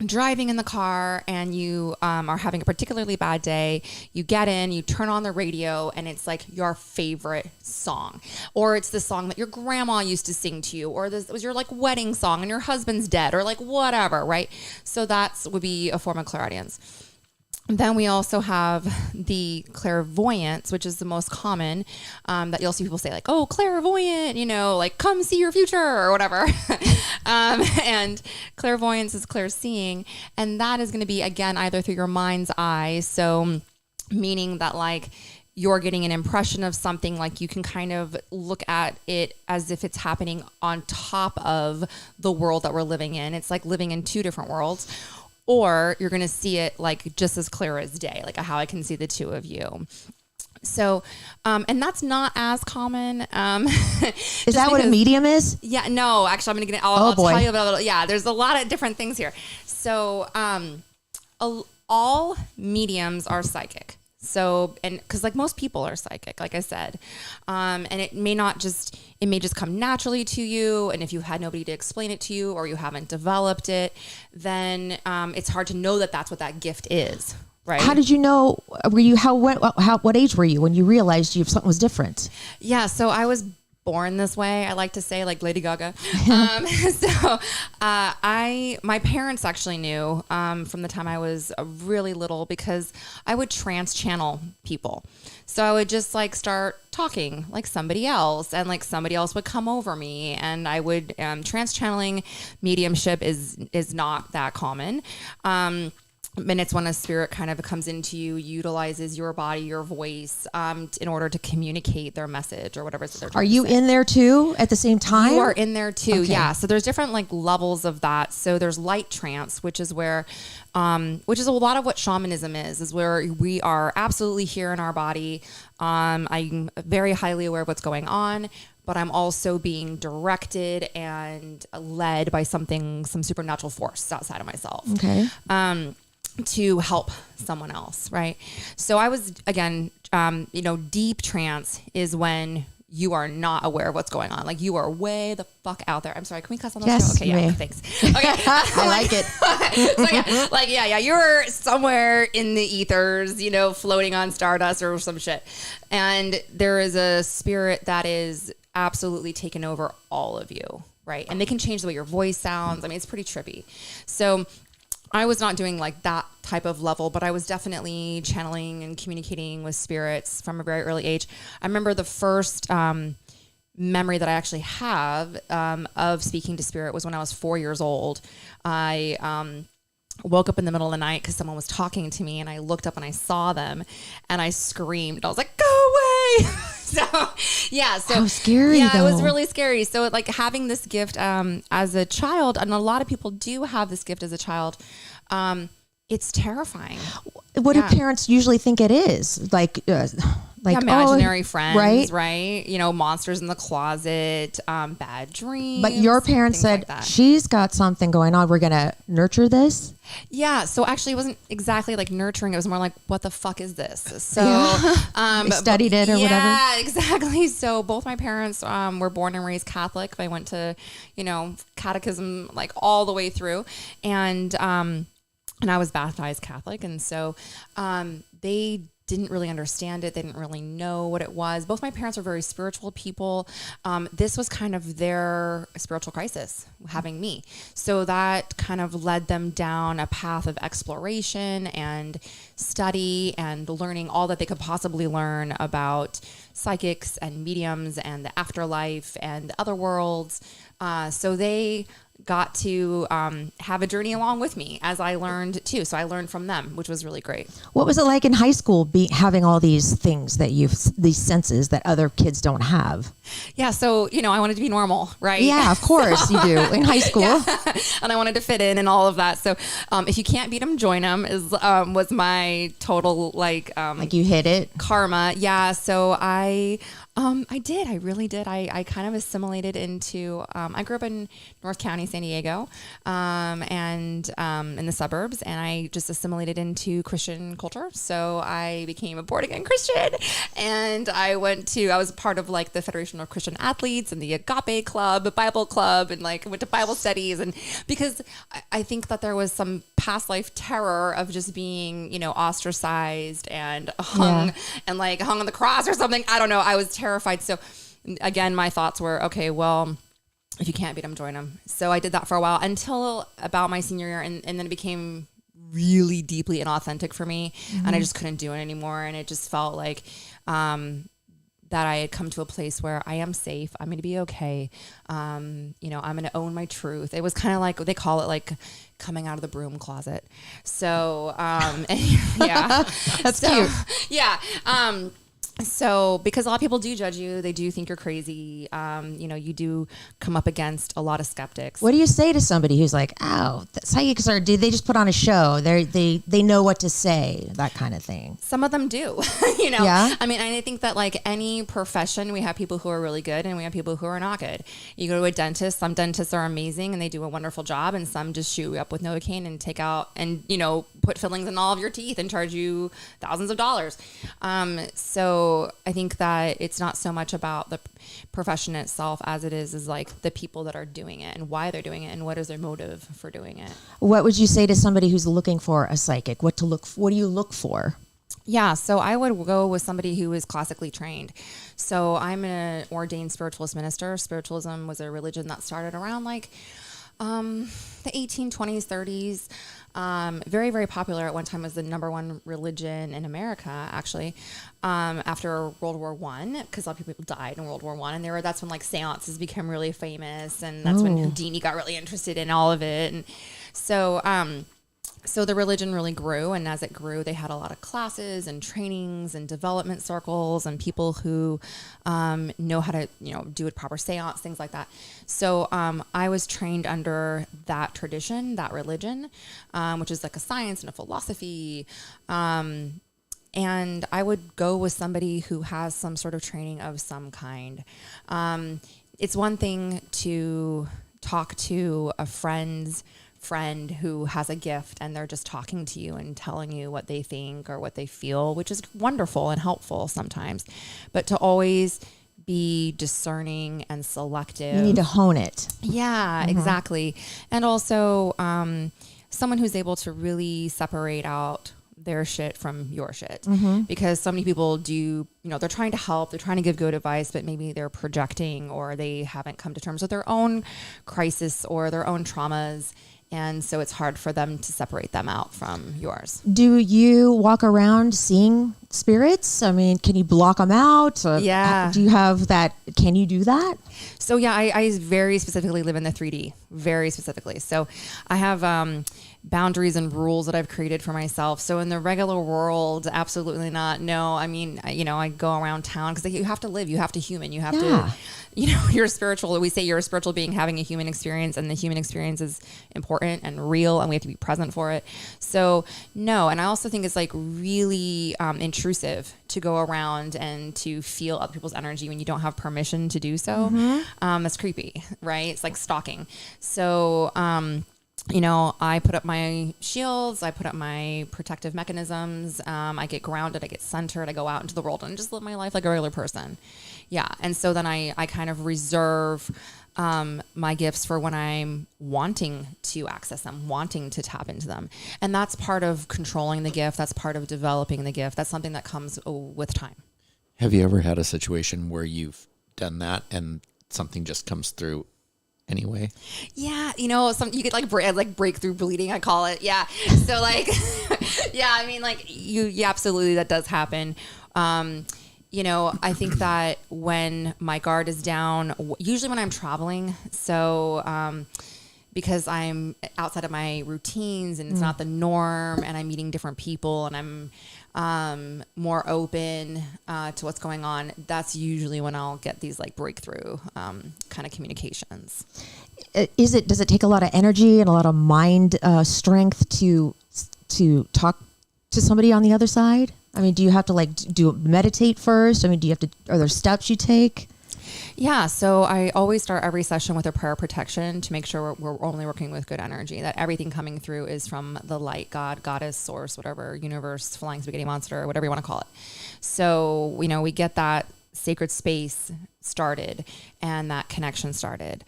driving in the car and you are having a particularly bad day. You get in, you turn on the radio, and it's like your favorite song, or it's the song that your grandma used to sing to you, or this was your like wedding song and your husband's dead, or like whatever, right? So that's would be a form of clairaudience. Then we also have the clairvoyance, which is the most common, that you'll see people say like, oh, clairvoyant, you know, like come see your future or whatever. And clairvoyance is clear seeing. And that is going to be, again, either through your mind's eye. So meaning that like you're getting an impression of something, like you can kind of look at it as if it's happening on top of the world that we're living in. It's like living in 2 different worlds. Or you're going to see it like just as clear as day, like how I can see the 2 of you. So, and that's not as common. Is that what a medium is? Yeah, no, actually, I'm going to get, I'll tell you about it. Yeah, there's a lot of different things here. So, all mediums are psychic. So, and because like most people are psychic, like I said, and it may just come naturally to you. And if you had nobody to explain it to you, or you haven't developed it, then it's hard to know that that's what that gift is, right? How did you know? What age were you when you realized something was different? Yeah, so I was born this way, I like to say, like Lady Gaga. My parents actually knew from the time I was really little, because I would trance channel people. So I would just like start talking like somebody else, and like somebody else would come over me, and I would trance channeling mediumship is not that common. And it's when a spirit kind of comes into you, utilizes your body, your voice, in order to communicate their message or whatever it is that they're trying to say. Are you in there too at the same time? You are in there too, okay. Yeah. So there's different like levels of that. So there's light trance, which is where, which is a lot of what shamanism is where we are absolutely here in our body. I'm very highly aware of what's going on, but I'm also being directed and led by some supernatural force outside of myself. Okay. To help someone else, right? So I was, again, deep trance is when you are not aware of what's going on. Like you are way the fuck out there. I'm sorry, can we cuss on this show? Okay, yeah, thanks. Okay. I like it. So you're somewhere in the ethers, floating on stardust or some shit. And there is a spirit that is absolutely taken over all of you, right? And they can change the way your voice sounds. I mean, it's pretty trippy. So I was not doing like that type of level, but I was definitely channeling and communicating with spirits from a very early age. I remember the first memory that I actually have of speaking to spirit was when I was 4 years old. I woke up in the middle of the night because someone was talking to me, and I looked up and I saw them, and I screamed. I was like, "Go away!" So How scary, Yeah, though. it was really scary. So like having this gift as a child, and a lot of people do have this gift as a child. It's terrifying. What do parents usually think it is? Like Imaginary friends, right? right? You know, monsters in the closet, bad dreams. But your parents things said, like that. she's got something going on. We're going to nurture this. Yeah. So actually, it wasn't exactly like nurturing. It was more like, what the fuck is this? So They studied it or whatever. Yeah, exactly. So both my parents were born and raised Catholic. They went to, catechism like all the way through, and I was baptized Catholic, and so they didn't really understand it. They didn't really know what it was. Both my parents were very spiritual people. This was kind of their spiritual crisis, having me. So that kind of led them down a path of exploration and study and learning all that they could possibly learn about psychics and mediums and the afterlife and the other worlds. So they got to have a journey along with me as I learned too. So I learned from them, which was really great. What was it like in high school having all these things these senses that other kids don't have? Yeah. So, I wanted to be normal, right? Yeah, of course you do in high school. Yeah. And I wanted to fit in and all of that. So if you can't beat them, join them was my total like You hit it. karma. Yeah. So I did. I really did. I kind of assimilated into, I grew up in North County, San Diego, and in the suburbs, and I just assimilated into Christian culture. So I became a born again Christian, and I was part of like the Federation of Christian Athletes and the Agape Club, Bible Club, and like went to Bible studies. And because I think that there was some past life terror of just being, ostracized and hung on the cross or something. I don't know. I was terrified. So again, my thoughts were, okay, well, if you can't beat them, join them. So I did that for a while until about my senior year. And then it became really deeply inauthentic for me. And I just couldn't do it anymore. And it just felt like, that I had come to a place where I am safe. I'm going to be okay. I'm going to own my truth. It was kind of like, they call it like coming out of the broom closet. So, yeah, That's cute. Yeah. So, because a lot of people do judge you, they do think you're crazy. You do come up against a lot of skeptics. What do you say to somebody who's like, "Oh, psychics do they just put on a show? They know what to say," that kind of thing? Some of them do, Yeah. I mean, I think that like any profession, we have people who are really good and we have people who are not good. You go to a dentist, some dentists are amazing and they do a wonderful job, and some just shoot you up with Novocaine and take out and, put fillings in all of your teeth and charge you thousands of dollars. So I think that it's not so much about the profession itself as it is like the people that are doing it and why they're doing it and what is their motive for doing it. What would you say to somebody who's looking for a psychic? What do you look for? Yeah, so I would go with somebody who is classically trained. So I'm an ordained spiritualist minister. Spiritualism was a religion that started around like the 1820s, 30s. Very, very popular at one time, as the number one religion in America, actually, after World War I, because a lot of people died in World War I, and that's when like seances became really famous, and that's when Houdini got really interested in all of it, and so the religion really grew, and as it grew, they had a lot of classes and trainings and development circles and people who know how to, do a proper seance, things like that. So I was trained under that tradition, that religion, which is like a science and a philosophy. And I would go with somebody who has some sort of training of some kind. It's one thing to talk to a friend who has a gift and they're just talking to you and telling you what they think or what they feel, which is wonderful and helpful sometimes, but to always be discerning and selective. You need to hone it. Yeah, exactly. And also someone who's able to really separate out their shit from your shit, because so many people do, they're trying to help, they're trying to give good advice, but maybe they're projecting or they haven't come to terms with their own crisis or their own traumas. And so it's hard for them to separate them out from yours. Do you walk around seeing spirits? I mean, can you block them out? Yeah. Do you have that? Can you do that? So yeah, I very specifically live in the 3D, very specifically. So I have boundaries and rules that I've created for myself. So in the regular world, absolutely not. No, I mean, I go around town because you have to live, you have to human, you have to, you're spiritual. We say you're a spiritual being having a human experience, and the human experience is important and real, and we have to be present for it. So no, and I also think it's like really intrusive to go around and to feel other people's energy when you don't have permission to do so. That's creepy, right? It's like stalking. So, I put up my shields, I put up my protective mechanisms, I get grounded, I get centered, I go out into the world and just live my life like a regular person. Yeah. And so then I kind of reserve my gifts for when I'm wanting to access them, wanting to tap into them. And that's part of controlling the gift. That's part of developing the gift. That's something that comes with time. Have you ever had a situation where you've done that and something just comes through anyway? Yeah, you get like breakthrough bleeding, I call it. Yeah. So like, yeah, I mean, like yeah, absolutely, that does happen. I think that when my guard is down, usually when I'm traveling, so because I'm outside of my routines and it's not the norm, and I'm meeting different people, and I'm more open to what's going on, that's usually when I'll get these like breakthrough kind of communications. Does it take a lot of energy and a lot of mind strength to talk to somebody on the other side? I mean, do you have to meditate first? I mean, are there steps you take? Yeah, so I always start every session with a prayer of protection to make sure we're only working with good energy, that everything coming through is from the light, God, goddess, source, whatever, universe, flying spaghetti monster, whatever you want to call it. So, we get that sacred space started and that connection started.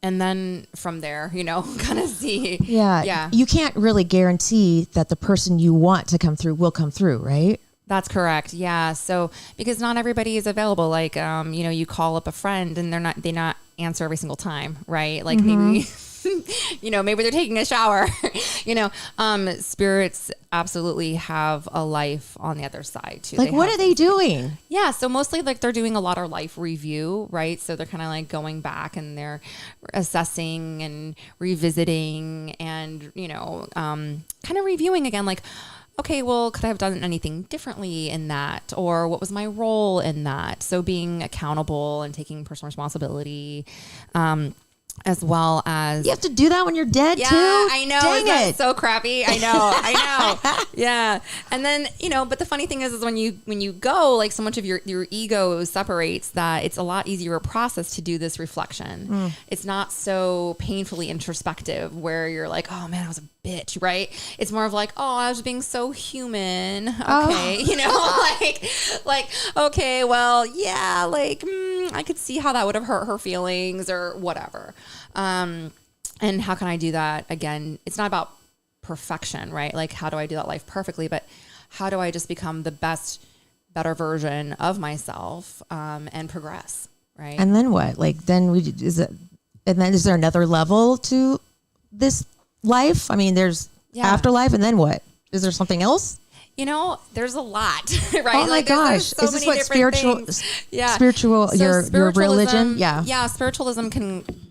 And then from there, kind of see. Yeah. You can't really guarantee that the person you want to come through will come through, right? That's correct. Yeah. So because not everybody is available. Like, you call up a friend and they not answer every single time, right? Like maybe, maybe they're taking a shower. Spirits absolutely have a life on the other side too. Like, what are they doing? Yeah. So mostly like they're doing a lot of life review, right? So they're kind of like going back and they're assessing and revisiting and, kind of reviewing again, like, okay, well, could I have done anything differently in that? Or what was my role in that? So being accountable and taking personal responsibility, as well as... You have to do that when you're dead, yeah, too? Yeah, I know. Dang Isn't it. that so crappy? I know. Yeah. And then, but the funny thing is when you go, like so much of your ego separates that it's a lot easier a process to do this reflection. It's not so painfully introspective where you're like, oh man, I was a bitch, right? It's more of like, oh, I was being so human. Okay. Like, okay, well, yeah, like, I could see how that would have hurt her feelings or whatever. And how can I do that? Again, it's not about perfection, right? Like, how do I do that life perfectly? But how do I just become the better version of myself, and progress, right? And then what? Like, is there another level to this life? I mean, there's afterlife, and then what? Is there something else? There's a lot, right? Oh my gosh. So is this many what spiritual, So your religion? Yeah. Yeah. Spiritualism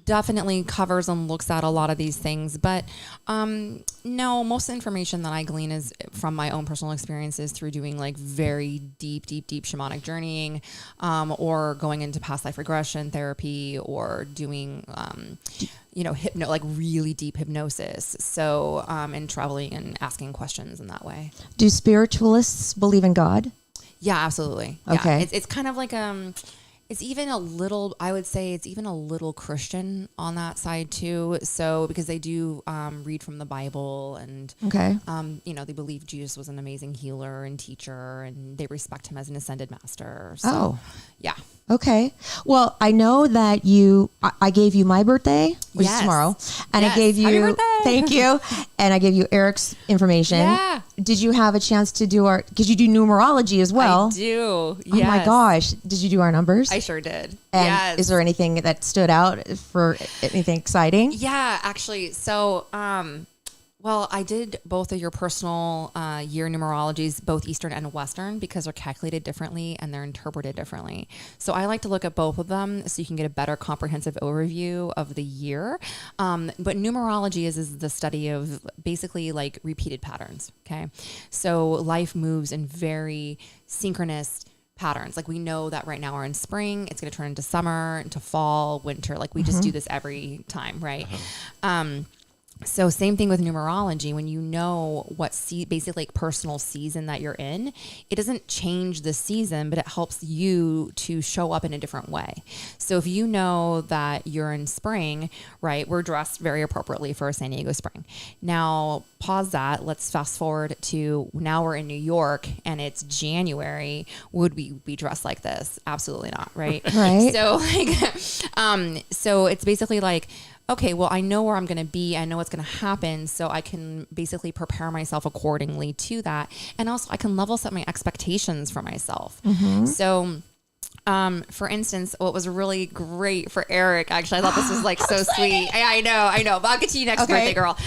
definitely covers and looks at a lot of these things, but, no, most of the information that I glean is from my own personal experiences through doing like very deep shamanic journeying, or going into past life regression therapy, or doing, like really deep hypnosis. So, and traveling and asking questions in that way. Do spiritualists believe in God? Yeah, absolutely. Okay. Yeah. It's kind of like, it's even a little, I would say it's even a little Christian on that side too. So, because they do read from the Bible and, okay. They believe Jesus was an amazing healer and teacher, and they respect him as an ascended master. So, oh, yeah. Okay. Well, I know that I gave you my birthday, which is tomorrow, and I gave you, Happy birthday. Thank you. And I gave you Eric's information. Yeah. Did you have a chance to do because you do numerology as well? I do. Oh my gosh. Did you do our numbers? I sure did. And yes. is there anything that stood out for anything exciting? Yeah, actually. So, well, I did both of your personal year numerologies, both Eastern and Western, because they're calculated differently and they're interpreted differently. So I like to look at both of them so you can get a better comprehensive overview of the year. But numerology is the study of basically like repeated patterns. Okay. So life moves in very synchronous patterns. Like we know that right now we're in spring, it's going to turn into summer, into fall, winter. Like we just do this every time. Right. So same thing with numerology. When you know what basically like personal season that you're in, it doesn't change the season, but it helps you to show up in a different way. So if you know that you're in spring, right, we're dressed very appropriately for a San Diego spring. Now pause that. Let's fast forward to now we're in New York and it's January. Would we be dressed like this? Absolutely not. Right. Right. So like, so it's basically like, okay, well, I know where I'm going to be. I know what's going to happen. So I can basically prepare myself accordingly to that. And also I can level set my expectations for myself. So, for instance, what was really great for Eric, actually, I thought this was like so sweet. I know, but I'll get to you next birthday, girl.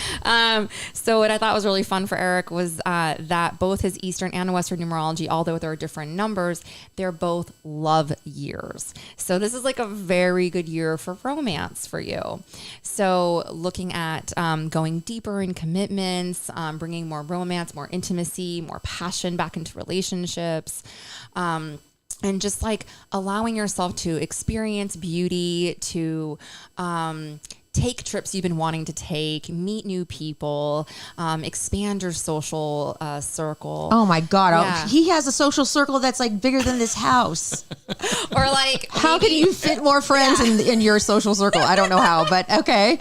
So what I thought was really fun for Eric was that both his Eastern and Western numerology, although there are different numbers, they're both love years. So this is like a very good year for romance for you. So looking at going deeper in commitments, bringing more romance, more intimacy, more passion back into relationships, and just like allowing yourself to experience beauty, to take trips you've been wanting to take, meet new people, expand your social circle. Oh my God. Yeah. He has a social circle that's like bigger than this house. Or like, How can you fit more friends in your social circle? I don't know how, but okay.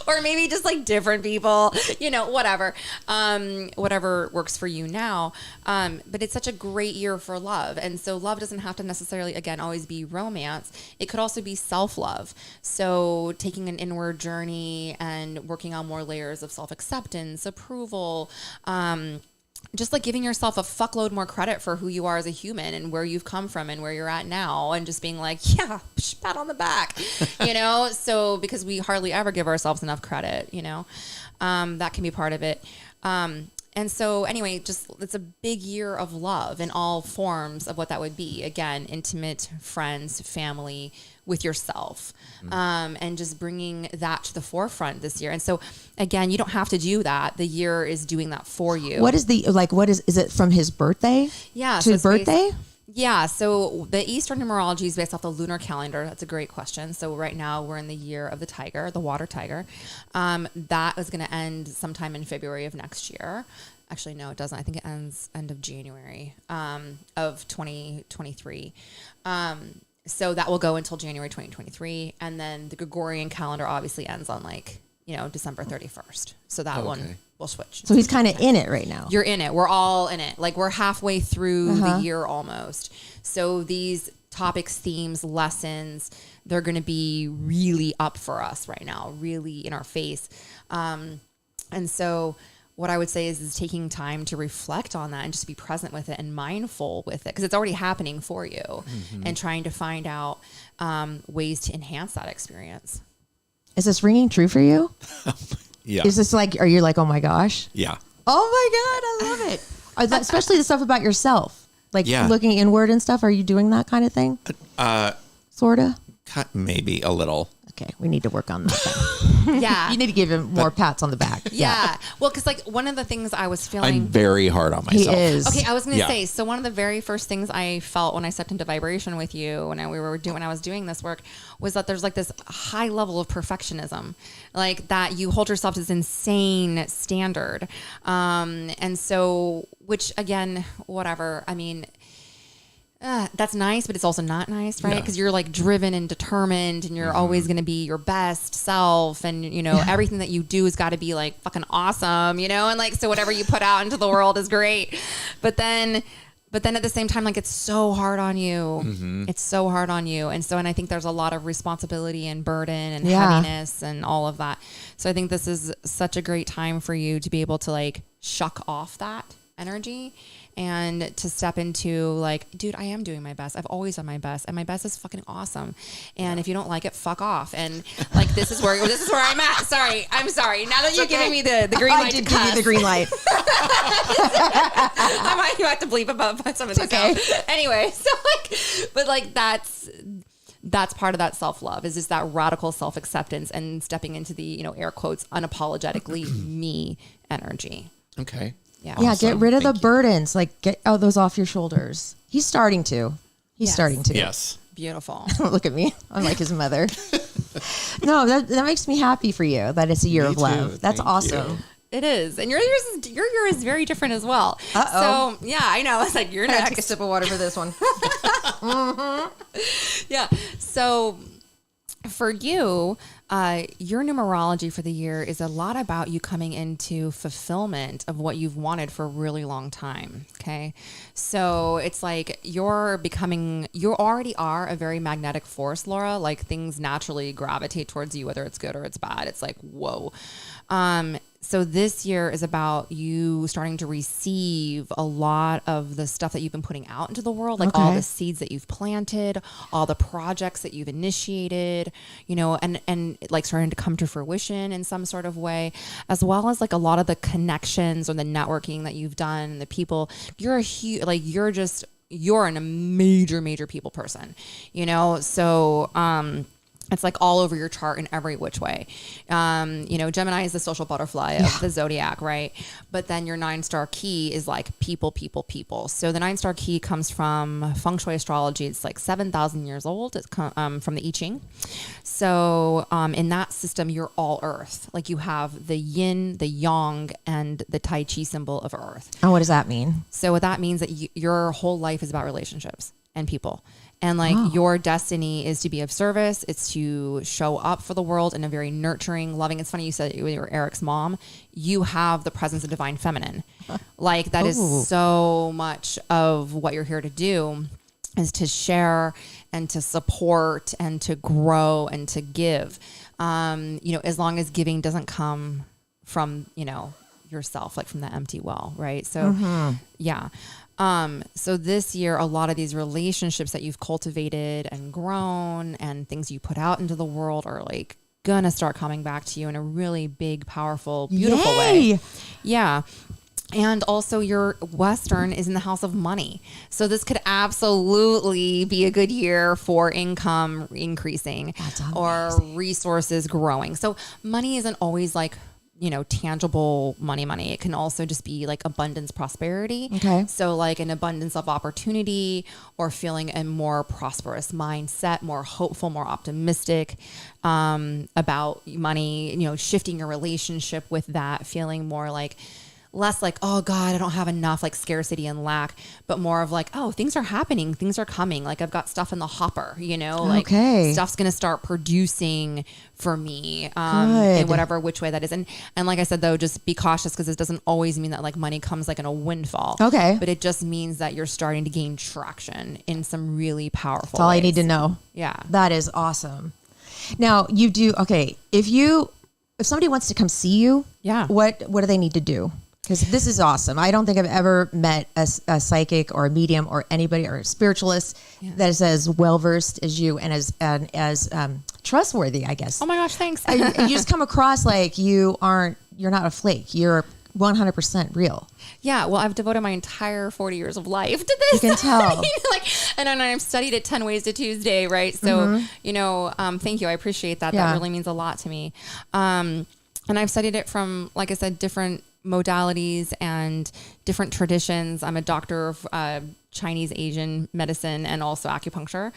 or maybe just like different people, whatever works for you now. But it's such a great year for love. And so love doesn't have to necessarily, again, always be romance. It could also be self-love. So taking an inward journey and working on more layers of self-acceptance, approval, just like giving yourself a fuckload more credit for who you are as a human and where you've come from and where you're at now, and just being like, yeah, pat on the back, so because we hardly ever give ourselves enough credit, that can be part of it. And so anyway, just it's a big year of love in all forms of what that would be. Again, intimate, friends, family, with yourself, and just bringing that to the forefront this year. And so again, you don't have to do that. The year is doing that for you. What is is it from his birthday? Yeah. To his birthday? Yeah. So the Eastern numerology is based off the lunar calendar. That's a great question. So right now we're in the year of the tiger, the water tiger. That is going to end sometime in February of next year. Actually, no, it doesn't. I think it ends end of January of 2023. So that will go until January 2023. And then the Gregorian calendar obviously ends on December 31st. So that one will switch. So he's kind of in it right now. You're in it. We're all in it. Like we're halfway through the year almost. So these topics, themes, lessons, they're going to be really up for us right now, really in our face. And so what I would say is taking time to reflect on that and just be present with it and mindful with it, because it's already happening for you, and trying to find out ways to enhance that experience. Is this ringing true for you? Yeah. Is this are you like, oh my gosh? Yeah. Oh my God, I love it. Especially the stuff about yourself, like looking inward and stuff. Are you doing that kind of thing? Sorta? Maybe a little. Okay, we need to work on that. Yeah. You need to give him more pats on the back. Yeah. Well, because one of the things I was feeling. I'm very hard on myself. He is. Okay, I was going to say, so one of the very first things I felt when I stepped into vibration with you when I was doing this work was that there's this high level of perfectionism, like that you hold yourself to this insane standard. And so, which again, whatever, I mean, that's nice, but it's also not nice, right? Because you're driven and determined, and you're always going to be your best self, and everything that you do has got to be fucking awesome, and so whatever you put out into the world is great. But then But then at the same time, like it's so hard on you. It's so hard on you. And I think there's a lot of responsibility and burden and heaviness and all of that. So I think this is such a great time for you to be able to like shuck off that energy and to step into like, dude, I am doing my best. I've always done my best, and my best is fucking awesome. And if you don't like it, fuck off. And like, this is where I'm at. Sorry. I'm sorry. Now that you're giving me the green light, I did give you the green light. I might have to bleep about some of these. Okay. Anyway, so like, but like that's part of that self-love is just that radical self-acceptance and stepping into the, you know, air quotes, unapologetically me energy. Okay. Yeah. Yeah, Awesome. get rid of Thank the you. burdens. Like, get those off your shoulders. He's starting to. He's Yes. starting to. Yes. Beautiful. Look at me. I'm like his mother. No, that makes me happy for you that it's a year Me of too. love. That's Thank awesome. you. It is. And your year is very different as well. Uh-oh. So yeah, I know. It's like you're I gotta take a next. sip of water for this one. Yeah. So for you, your numerology for the year is a lot about you coming into fulfillment of what you've wanted for a really long time. Okay. So it's like you already are a very magnetic force, Laura. Like things naturally gravitate towards you, whether it's good or it's bad. It's like, whoa. So this year is about you starting to receive a lot of the stuff that you've been putting out into the world, like all Okay. the seeds that you've planted, all the projects that you've initiated, you know, and like starting to come to fruition in some sort of way, as well as like a lot of the connections or the networking that you've done, the people. You're a major people person, you know? So, it's like all over your chart in every which way. You know, Gemini is the social butterfly of the zodiac, right? But then your 9-star key is like people. So the 9-star key comes from feng shui astrology. It's like 7,000 years old. It's from the I Ching. So in that system, you're all earth. Like you have the yin, the yang, and the Tai Chi symbol of earth. And what does that mean? So what that means that your whole life is about relationships and people. And like your destiny is to be of service. It's to show up for the world in a very nurturing, loving. It's funny you said you were Eric's mom. You have the presence of divine feminine. Like that is so much of what you're here to do, is to share and to support and to grow and to give. You know, as long as giving doesn't come from, you know, yourself, like from the empty well, right? So yeah. So this year, a lot of these relationships that you've cultivated and grown and things you put out into the world are like gonna start coming back to you in a really big, powerful, beautiful Yay. way. Yeah. And also your Western is in the house of money. So this could absolutely be a good year for income increasing or resources growing. So money isn't always like, you know, tangible money. It can also just be like abundance, prosperity. Okay. So like an abundance of opportunity or feeling a more prosperous mindset, more hopeful, more optimistic about money, you know, shifting your relationship with that, feeling more like less like, oh God, I don't have enough, like scarcity and lack, but more of like, oh, things are happening. Things are coming. Like I've got stuff in the hopper, you know, like stuff's going to start producing for me in whatever which way that is. And like I said, though, just be cautious because it doesn't always mean that like money comes like in a windfall. Okay. But it just means that you're starting to gain traction in some really powerful That's all I ways. need to know. Yeah. That is awesome. Now you do, okay. If somebody wants to come see you, Yeah. what do they need to do? Because this is awesome. I don't think I've ever met a psychic or a medium or anybody or a spiritualist that is as well versed as you and as trustworthy, I guess. Oh my gosh, thanks. You just come across like you're not a flake. You're 100% real. Yeah, well, I've devoted my entire 40 years of life to this. You can tell. And I've studied it 10 Ways to Tuesday, right? So, you know, thank you. I appreciate that. Yeah. That really means a lot to me. And I've studied it from, like I said, different modalities and different traditions. I'm a doctor of Chinese Asian medicine and also acupuncture.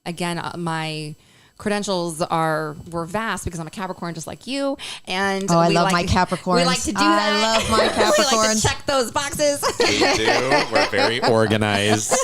Again, my credentials were vast because I'm a Capricorn just like you. And I love my Capricorns. We like to do that. I love my Capricorns. We like to check those boxes. We do. We're very organized.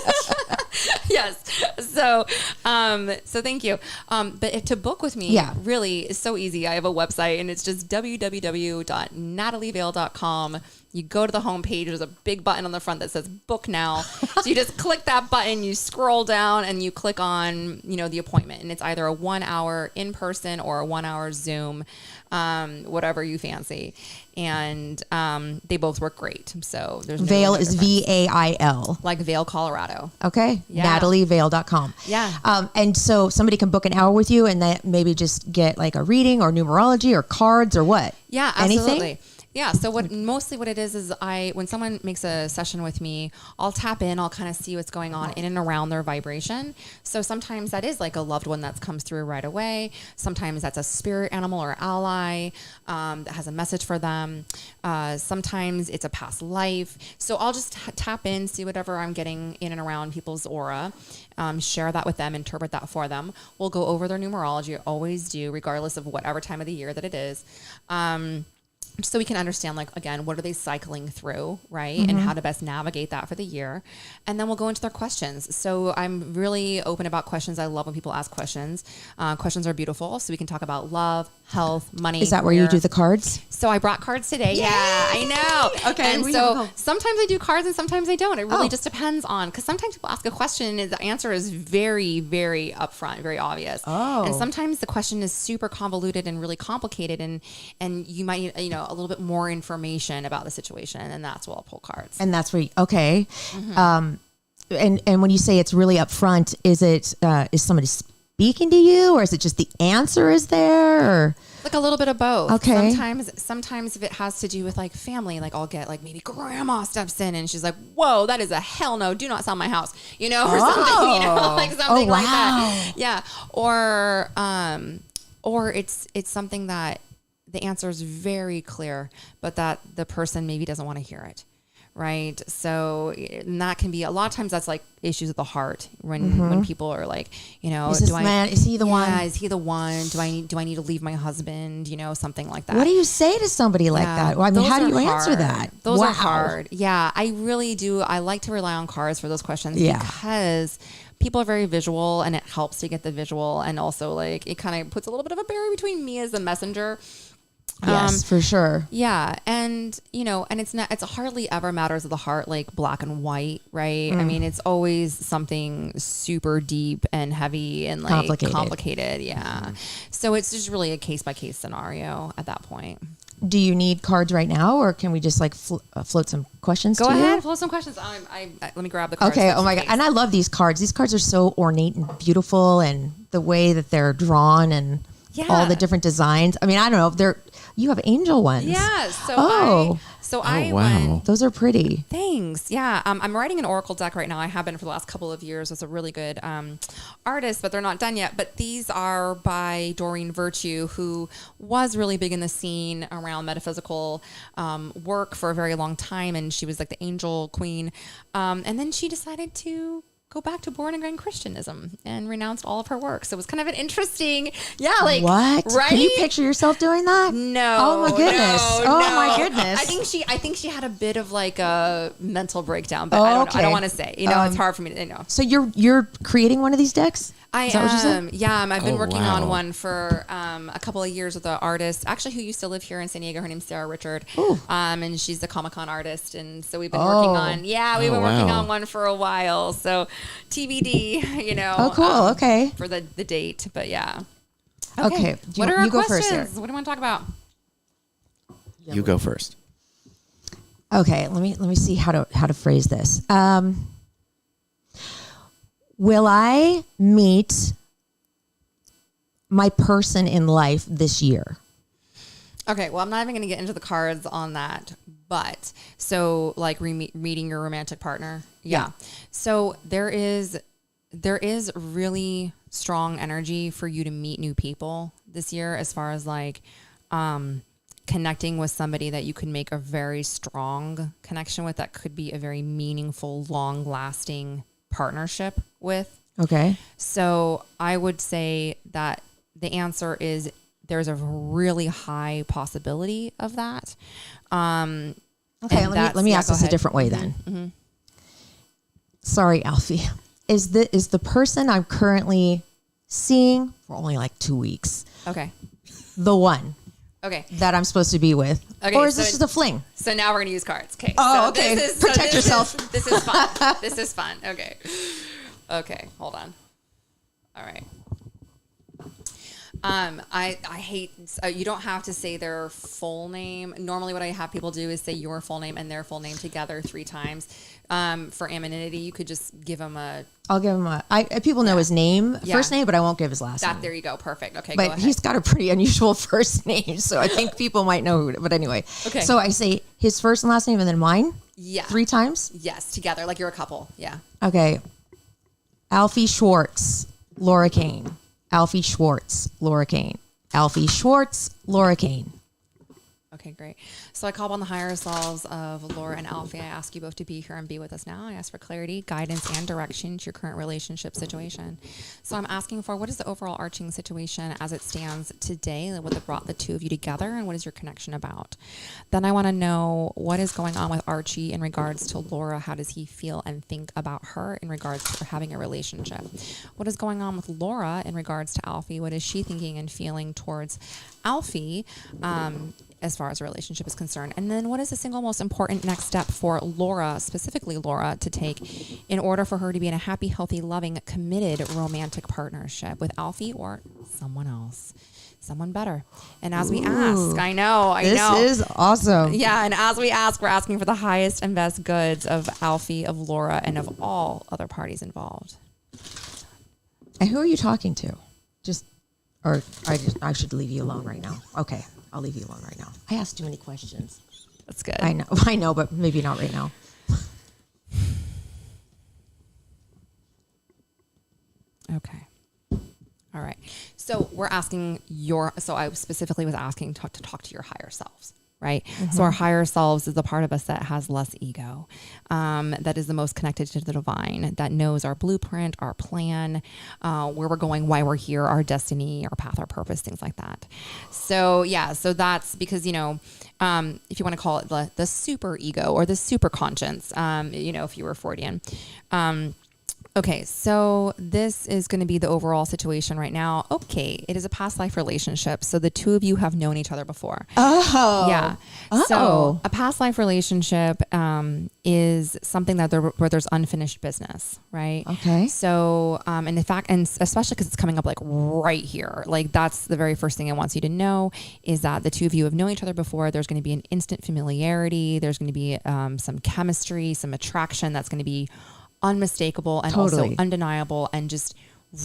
Yes. So thank you. But to book with me, really is so easy. I have a website and it's just www.natalievale.com. You go to the homepage. There's a big button on the front that says book now. So you just click that button, you scroll down, and you click on, the appointment. And it's either a 1 hour in person or a 1 hour Zoom, whatever you fancy. And they both work great. So there's no Vale is difference. Vail. Like Vale, Colorado. Okay. Yeah. NatalieVale.com. Yeah. And so somebody can book an hour with you and that maybe just get like a reading or numerology or cards or what? Yeah, Anything? absolutely. Yeah. So what it is when someone makes a session with me, I'll tap in, I'll kind of see what's going on in and around their vibration. So sometimes that is like a loved one that comes through right away. Sometimes that's a spirit animal or ally that has a message for them. Sometimes it's a past life. So I'll just tap in, see whatever I'm getting in and around people's aura, share that with them, interpret that for them. We'll go over their numerology, always do, regardless of whatever time of the year that it is. So we can understand, like, again, what are they cycling through, right? And how to best navigate that for the year. And then we'll go into their questions. So I'm really open about questions. I love when people ask questions. Questions are beautiful. So we can talk about love, health, money. Is that where you do the cards? So I brought cards today. Yay! Yeah, I know. Okay, And we so have sometimes I do cards and sometimes I don't. It really Oh. just depends on, because sometimes people ask a question and the answer is very, very upfront, very obvious. Oh. And sometimes the question is super convoluted and really complicated, and you might need, a little bit more information about the situation, and that's where I'll pull cards. And that's where, okay. And when you say it's really upfront, is it, is somebody speaking to you or is it just the answer is there or? Like a little bit of both. Okay. Sometimes if it has to do with like family, like I'll get like maybe grandma steps in and she's like, "Whoa, that is a hell no! Do not sell my house," or something, like something like that. Yeah. Or it's something that the answer is very clear, but that the person maybe doesn't want to hear it. Right. So and that can be a lot of times that's like issues of the heart when people are like, Is this man, is he the one? Yeah, is he the one? Do I need to leave my husband? Something like that. What do you say to somebody like that? Well, I mean, Those how do are you answer hard. that? Those Wow. are hard. Yeah, I really do. I like to rely on cards for those questions Yeah. because people are very visual and it helps to get the visual. And also like it kind of puts a little bit of a barrier between me as the messenger. Yes, for sure. Yeah. And, and it's hardly ever matters of the heart, like black and white, right? I mean, it's always something super deep and heavy and like complicated. Yeah. So it's just really a case by case scenario at that point. Do you need cards right now or can we just like float some questions Go to ahead, you? float some questions. Let me grab the cards. Okay. just Oh my in God. case. And I love these cards. These cards are so ornate and beautiful and the way that they're drawn and all the different designs. I mean, I don't know. You have angel ones. Yeah. So I wow. went. Those are pretty. Thanks. Yeah. I'm writing an oracle deck right now. I have been for the last couple of years. It's a really good artist, but they're not done yet. But these are by Doreen Virtue, who was really big in the scene around metaphysical work for a very long time. And she was like the angel queen. And then she decided to go back to born again Christianism and renounced all of her work. So it was kind of an interesting, like what? Right? Can you picture yourself doing that? No. Oh my goodness. No, my goodness. I think she had a bit of like a mental breakdown, but I don't know. I don't want to say. It's hard for me to know. So you're creating one of these decks? I Is that what you said? Yeah, I've been working wow. on one for a couple of years with an artist, actually, who used to live here in San Diego. Her name's Sarah Richard, and she's a Comic-Con artist, and so we've been working on. Yeah, we've been working on one for a while. So TBD, Oh, cool. Okay. for the date, but yeah. Okay. What are our you go questions? first here. What do you want to talk about? You go first. Okay, let me see how to phrase this. Will I meet my person in life this year? Okay, well, I'm not even going to get into the cards on that, but so like meeting your romantic partner. Yeah. So there is really strong energy for you to meet new people this year, as far as like connecting with somebody that you can make a very strong connection with, that could be a very meaningful, long lasting partnership with. Okay. So I would say that the answer is there's a really high possibility of that. Okay, let me ask this a different way then. Mm-hmm. Sorry, Alfie. Is the person I'm currently seeing for only like 2 weeks Okay. the one? Okay. that I'm supposed to be with? Okay, Or is so this just a fling? So now we're going to use cards. Okay. Oh, so okay. Protect yourself. This is fun. This is fun. Okay. Okay. Hold on. All right. I hate, you don't have to say their full name. Normally what I have people do is say your full name and their full name together 3 times. For anonymity, you could just give them I'll give him people know his name, Yeah. first name, but I won't give his last name. there you go. Perfect. Okay. go But ahead. he's got a pretty unusual first name, so I think people might know. But anyway, Okay. So I say his first and last name and then mine? Yeah. 3 times? Yes. Together. Like you're a couple. Yeah. Okay. Alfie Schwartz, Laura Kane. Alfie Schwartz, Laura Kane. Alfie Schwartz, Laura Kane. Okay, great. So I call on the higher selves of Laura and Alfie. I ask you both to be here and be with us now. I ask for clarity, guidance, and direction to your current relationship situation. So I'm asking for what is the overall arching situation as it stands today, what brought the two of you together, and what is your connection about? Then I want to know what is going on with Archie in regards to Laura. How does he feel and think about her in regards to having a relationship? What is going on with Laura in regards to Alfie? What is she thinking and feeling towards Alfie? As far as a relationship is concerned. And then what is the single most important next step for Laura, specifically Laura, to take in order for her to be in a happy, healthy, loving, committed romantic partnership with Alfie or someone else, someone better? And as we ask, I know. This is awesome. Yeah, and as we ask, we're asking for the highest and best goods of Alfie, of Laura, and of all other parties involved. And who are you talking to? I should leave you alone right now. Okay, I'll leave you alone right now. I asked too many questions. That's good. I know, but maybe not right now. Okay. All right. So we're asking so I specifically was asking to talk to your higher selves, right? Mm-hmm. So our higher selves is the part of us that has less ego, that is the most connected to the divine, that knows our blueprint, our plan, where we're going, why we're here, our destiny, our path, our purpose, things like that. So yeah, so that's because, if you want to call it the super ego or the super conscience, if you were Freudian. Okay, so this is going to be the overall situation right now. Okay, it is a past life relationship. So the two of you have known each other before. Oh. Yeah. Oh. So a past life relationship is something that where there's unfinished business, right? Okay. So, and in fact, and especially because it's coming up like right here, like that's the very first thing I want you to know is that the two of you have known each other before. There's going to be an instant familiarity. There's going to be some chemistry, some attraction that's going to be unmistakable and also undeniable and just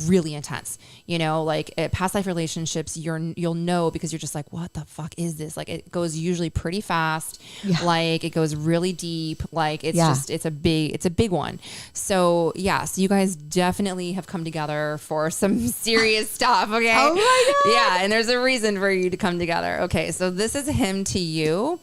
really intense. Like past life relationships, you'll know because you're just like, what the fuck is this? Like it goes usually pretty fast. Yeah. Like it goes really deep. Like it's a big one. So yeah, so you guys definitely have come together for some serious stuff. Okay. Oh my God. Yeah. And there's a reason for you to come together. Okay. So this is him to you.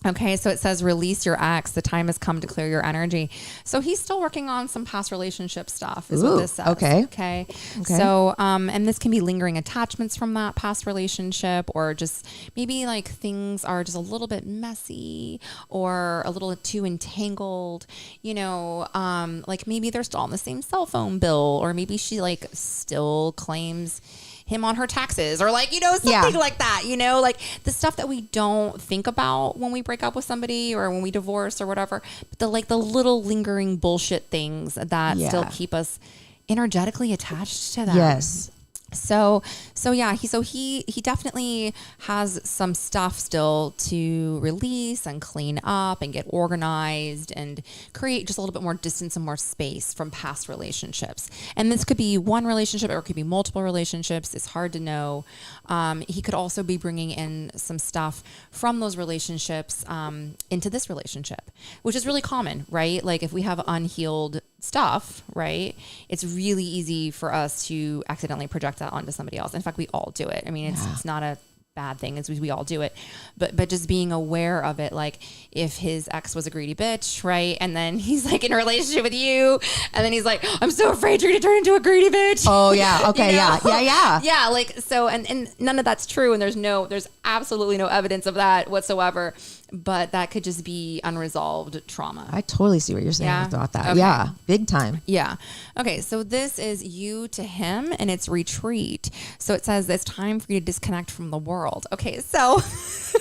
Okay, so it says release your ex. The time has come to clear your energy. So he's still working on some past relationship stuff is what this says. Okay. So, and this can be lingering attachments from that past relationship or just maybe like things are just a little bit messy or a little too entangled, like maybe they're still on the same cell phone bill or maybe she like still claims him on her taxes or like, something like that, like the stuff that we don't think about when we break up with somebody or when we divorce or whatever, but the little lingering bullshit things that still keep us energetically attached to them. Yes. So yeah, he definitely has some stuff still to release and clean up and get organized and create just a little bit more distance and more space from past relationships. And this could be one relationship or it could be multiple relationships. It's hard to know. He could also be bringing in some stuff from those relationships into this relationship, which is really common, right? Like if we have unhealed stuff, right? It's really easy for us to accidentally project that onto somebody else. In fact, we all do it. I mean, it's not a bad thing. It's we all do it, but just being aware of it. Like if his ex was a greedy bitch, right? And then he's like in a relationship with you and then he's like, I'm so afraid you're going to turn into a greedy bitch. Oh yeah. Okay. Yeah. Yeah. Like, so, and none of that's true. And there's absolutely no evidence of that whatsoever, but that could just be unresolved trauma. I totally see what you're saying about that. Okay. Yeah. Big time. Yeah. Okay. So this is you to him and it's retreat. So it says it's time for you to disconnect from the world. world. Okay, so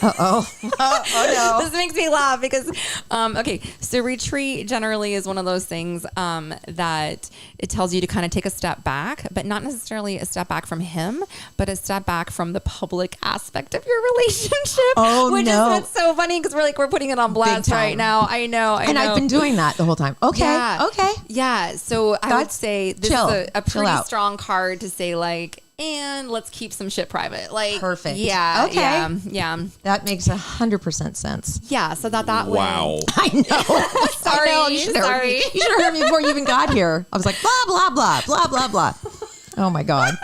Oh no. this makes me laugh because, okay, so retreat generally is one of those things that it tells you to kind of take a step back, but not necessarily a step back from him, but a step back from the public aspect of your relationship. Oh, which no. is what's so funny because we're putting it on blast time. right now. I know. And I've been doing that the whole time. Okay. Yeah. Okay. Yeah. So I would That's say this chill. is a Chill pretty out. strong card to say like, and let's keep some shit private. Like, Perfect. Yeah. Okay. Yeah. Yeah. That makes 100% sense. Yeah. So that Wow. way. I know. Sorry. I know. You should have heard me. You should have heard me before you even got here. I was like, blah, blah, blah, blah, blah, blah. Oh my God.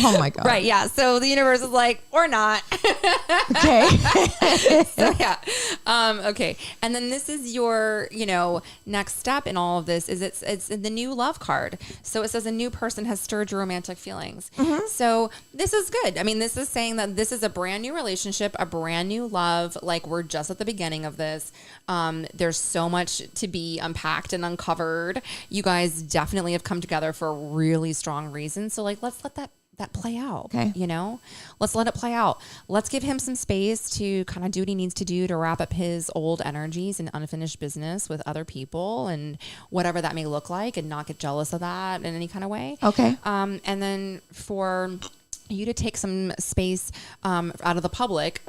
Oh my God. Right. Yeah. So the universe is like, or not. Okay. So yeah. Okay. And then this is your, next step in all of this is it's the new love card. So it says a new person has stirred your romantic feelings. Mm-hmm. So this is good. I mean, this is saying that this is a brand new relationship, a brand new love. Like we're just at the beginning of this. There's so much to be unpacked and uncovered. You guys definitely have come together for a really strong reason. So like, let's let that play out. Okay. Let's let it play out. Let's give him some space to kind of do what he needs to do to wrap up his old energies and unfinished business with other people and whatever that may look like, and not get jealous of that in any kind of way. Okay. And then for you to take some space out of the public,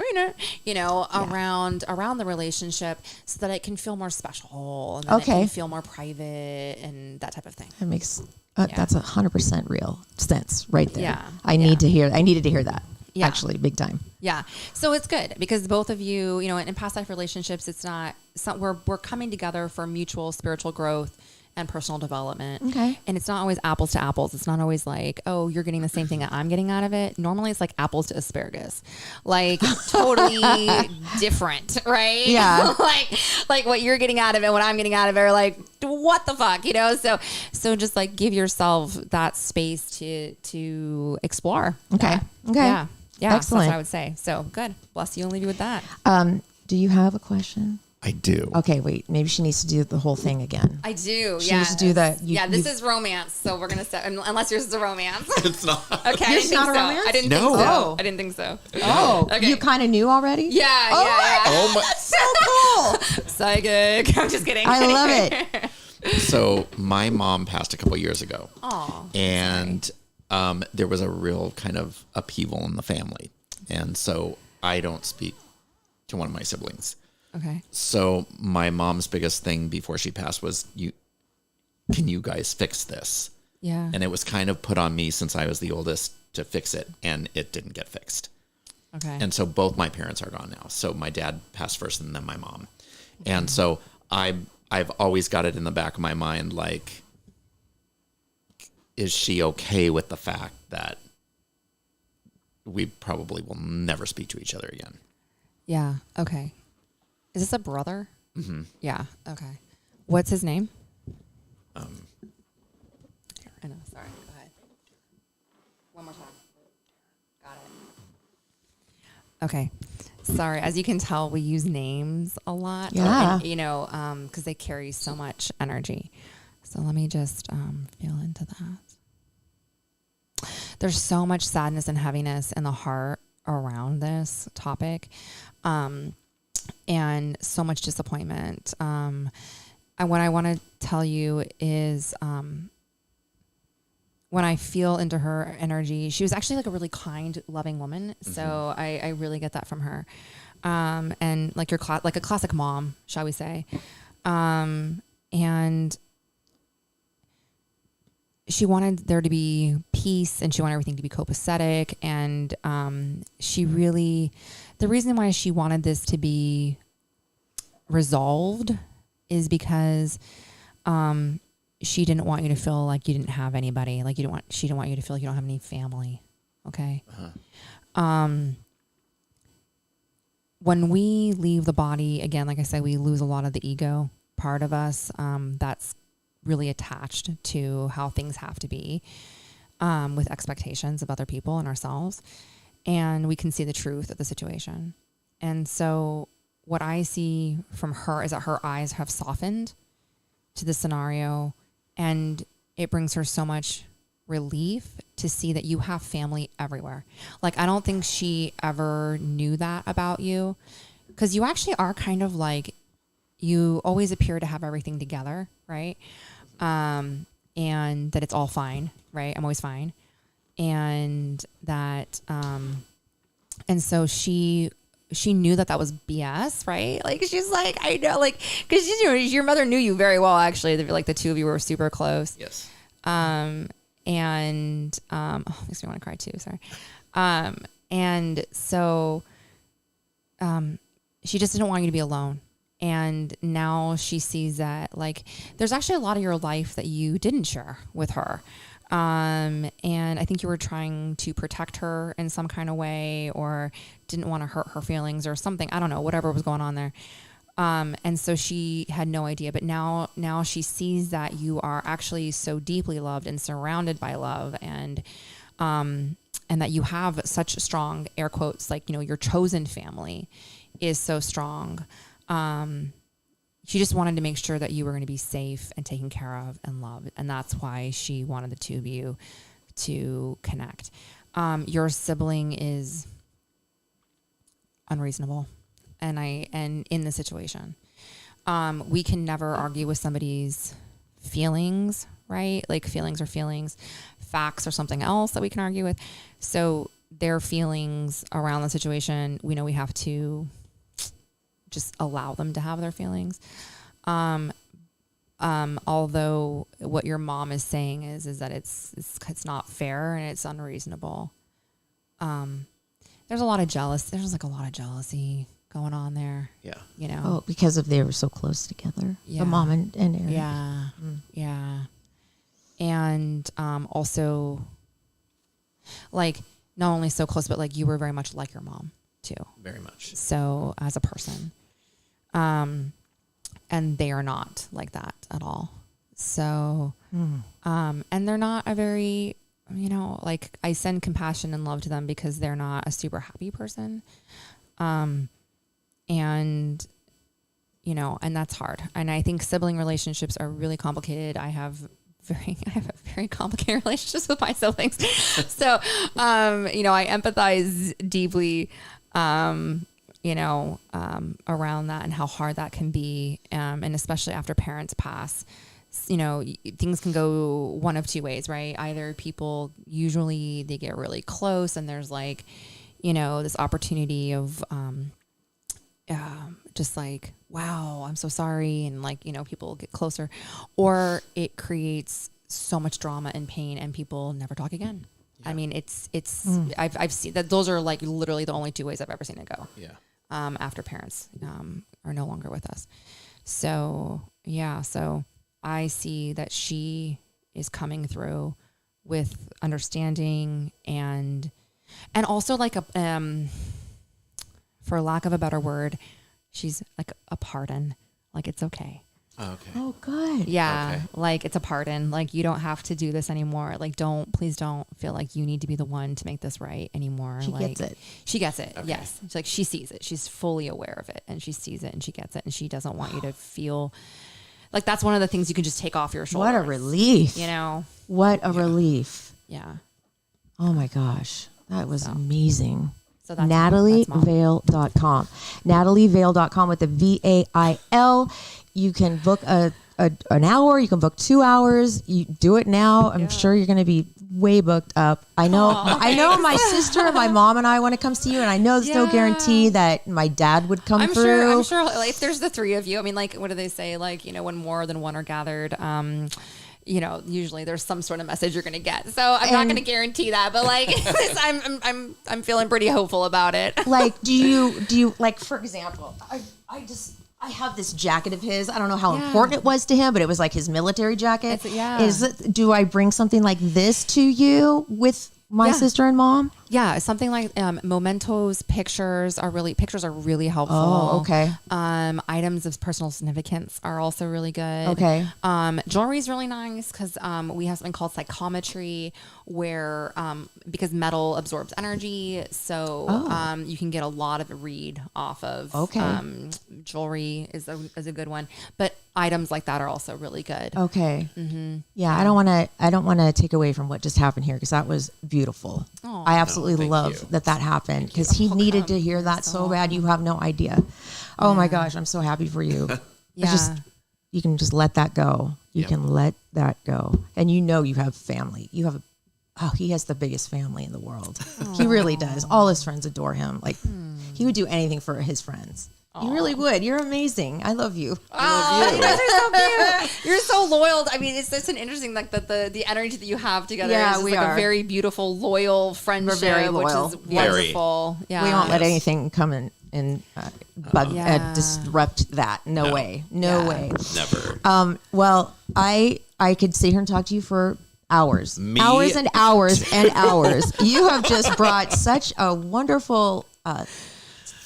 around the relationship, so that it can feel more special and that it can feel more private and that type of thing. That makes that's 100% real sense right there. Yeah. I needed to hear that. Yeah. Actually, big time. Yeah. So it's good because both of you, in past life relationships, it's not we're coming together for mutual spiritual growth and personal development. Okay. And it's not always apples to apples. It's not always like, oh, you're getting the same thing that I'm getting out of it. Normally it's like apples to asparagus. Like totally different, right? Yeah. like what you're getting out of it, what I'm getting out of it are like, what the fuck, So just like give yourself that space to explore. Okay. that. Okay. Yeah. Yeah. Excellent. That's what I would say. So good. Bless you and leave you with that. Do you have a question? I do. Okay, wait. Maybe she needs to do the whole thing again. I do. She needs to do that. This is romance. So we're going to unless yours is a romance. It's not. Okay. I Yours didn't think not a so. romance? I didn't No. think so. Oh. I didn't think so. Oh, Okay. you kind of knew already? Yeah. Oh my. So cool. Psychic. I'm just kidding. I love it. So my mom passed a couple years ago. Oh. And there was a real kind of upheaval in the family. And so I don't speak to one of my siblings. Okay. So my mom's biggest thing before she passed was, can you guys fix this? Yeah. And it was kind of put on me since I was the oldest to fix it, and it didn't get fixed. Okay. And so both my parents are gone now. So my dad passed first and then my mom. And so I've always got it in the back of my mind, like, is she okay with the fact that we probably will never speak to each other again? Yeah. Okay. Is this a brother? Mm-hmm. Yeah. Okay. What's his name? I know. Sorry. Go ahead. One more time. Got it. Okay. Sorry. As you can tell, we use names a lot. Yeah. And, because they carry so much energy. So let me just feel into that. There's so much sadness and heaviness in the heart around this topic. And so much disappointment. And what I want to tell you is when I feel into her energy, she was actually like a really kind, loving woman. Mm-hmm. So I really get that from her. And like like a classic mom, shall we say. And she wanted there to be peace, and she wanted everything to be copacetic. And the reason why she wanted this to be resolved is because she didn't want you to feel like you didn't have anybody. Like she didn't want you to feel like you don't have any family. Okay. Uh-huh. When we leave the body, again, like I said, we lose a lot of the ego part of us. That's really attached to how things have to be, with expectations of other people and ourselves. And we can see the truth of the situation. And so what I see from her is that her eyes have softened to the scenario, and it brings her so much relief to see that you have family everywhere. Like, I don't think she ever knew that about you, because you actually are kind of like, you always appear to have everything together, right? And that it's all fine, right? I'm always fine. And that, and so she knew that was BS, right? Like, she's like, I know, like, because your mother knew you very well, actually. Like, the two of you were super close. Yes. Oh, makes me want to cry too. Sorry. And so, she just didn't want you to be alone. And now she sees that, like, there's actually a lot of your life that you didn't share with her. And I think you were trying to protect her in some kind of way, or didn't want to hurt her feelings or something. I don't know, whatever was going on there. And so she had no idea, but now she sees that you are actually so deeply loved and surrounded by love, and that you have such strong, air quotes, like, your chosen family is so strong. She just wanted to make sure that you were going to be safe and taken care of and loved. And that's why she wanted the two of you to connect. Your sibling is unreasonable. And in the situation, we can never argue with somebody's feelings, right? Like, feelings are feelings, facts are something else that we can argue with. So their feelings around the situation, we know we have to just allow them to have their feelings. Although what your mom is saying is that it's not fair and it's unreasonable. There's a lot of jealousy going on there. Yeah. Oh, because they were so close together. Yeah. The mom and Eric. Yeah. Yeah. And, also, like, not only so close, but like, you were very much like your mom too. Very much. So, as a person, and they are not like that at all. So, and they're not a very, like, I send compassion and love to them because they're not a super happy person. And that's hard. And I think sibling relationships are really complicated. I have a very complicated relationships with my siblings. So, I empathize deeply, around that and how hard that can be. And especially after parents pass, things can go one of two ways, right? Either people, usually they get really close and there's like, this opportunity of, just like, wow, I'm so sorry. And like, people get closer, or it creates so much drama and pain and people never talk again. Yeah. I mean, I've seen that. Those are like literally the only two ways I've ever seen it go. Yeah. After parents, are no longer with us. So yeah. So I see that she is coming through with understanding and also like for lack of a better word, she's like a pardon. Like, it's okay. Oh, okay. Oh, good. Yeah. Okay. Like, it's a pardon. Like, you don't have to do this anymore. Like, please don't feel like you need to be the one to make this right anymore. She like, gets it. She gets it. Okay. Yes. It's like, she sees it. She's fully aware of it and she sees it and she gets it. And she doesn't want you to feel like that's one of the things you can just take off your shoulders. What a relief. What a relief. Yeah. Oh my gosh. That was amazing. So that's NatalieVale.com. NatalieVale.com with the VAIL. You can book an hour. You can book 2 hours. You do it now. I'm sure you're going to be way booked up. I know. I know my sister and my mom and I want to come see you, and I know there's no guarantee that my dad would come through. I'm sure. Like, if there's the three of you, I mean, like, what do they say? Like, when more than one are gathered, usually there's some sort of message you're going to get. So I'm not going to guarantee that, but like, I'm feeling pretty hopeful about it. Like, do you like, for example, I have this jacket of his. I don't know how important it was to him, but it was like his military jacket. Do I bring something like this to you with my sister and mom? Yeah, something like mementos, pictures are really helpful. Oh, okay. Items of personal significance are also really good. Okay. Jewelry is really nice because we have something called psychometry, where because metal absorbs energy, so you can get a lot of read off of jewelry is a good one, but items like that are also really good. Okay. Yeah, I don't want to take away from what just happened here because that was beautiful. Aw. I absolutely thank love you. that happened because he needed to hear that so bad. You have no idea. Oh my gosh, I'm so happy for you. Yeah. You can just let that go. You can let that go. And you have family. He has the biggest family in the world. He really does. All his friends adore him. Like he would do anything for his friends. He really would. You're amazing. I love you. Oh, you guys are so cute. You're so loyal. I mean, it's such an interesting, like the energy that you have together is just like a very beautiful, loyal friendship, very loyal. which is wonderful. Yeah. We won't let anything come and disrupt that. No way. No way. Never. Well, I could sit here and talk to you for hours. Me hours and hours and hours. You have just brought such a wonderful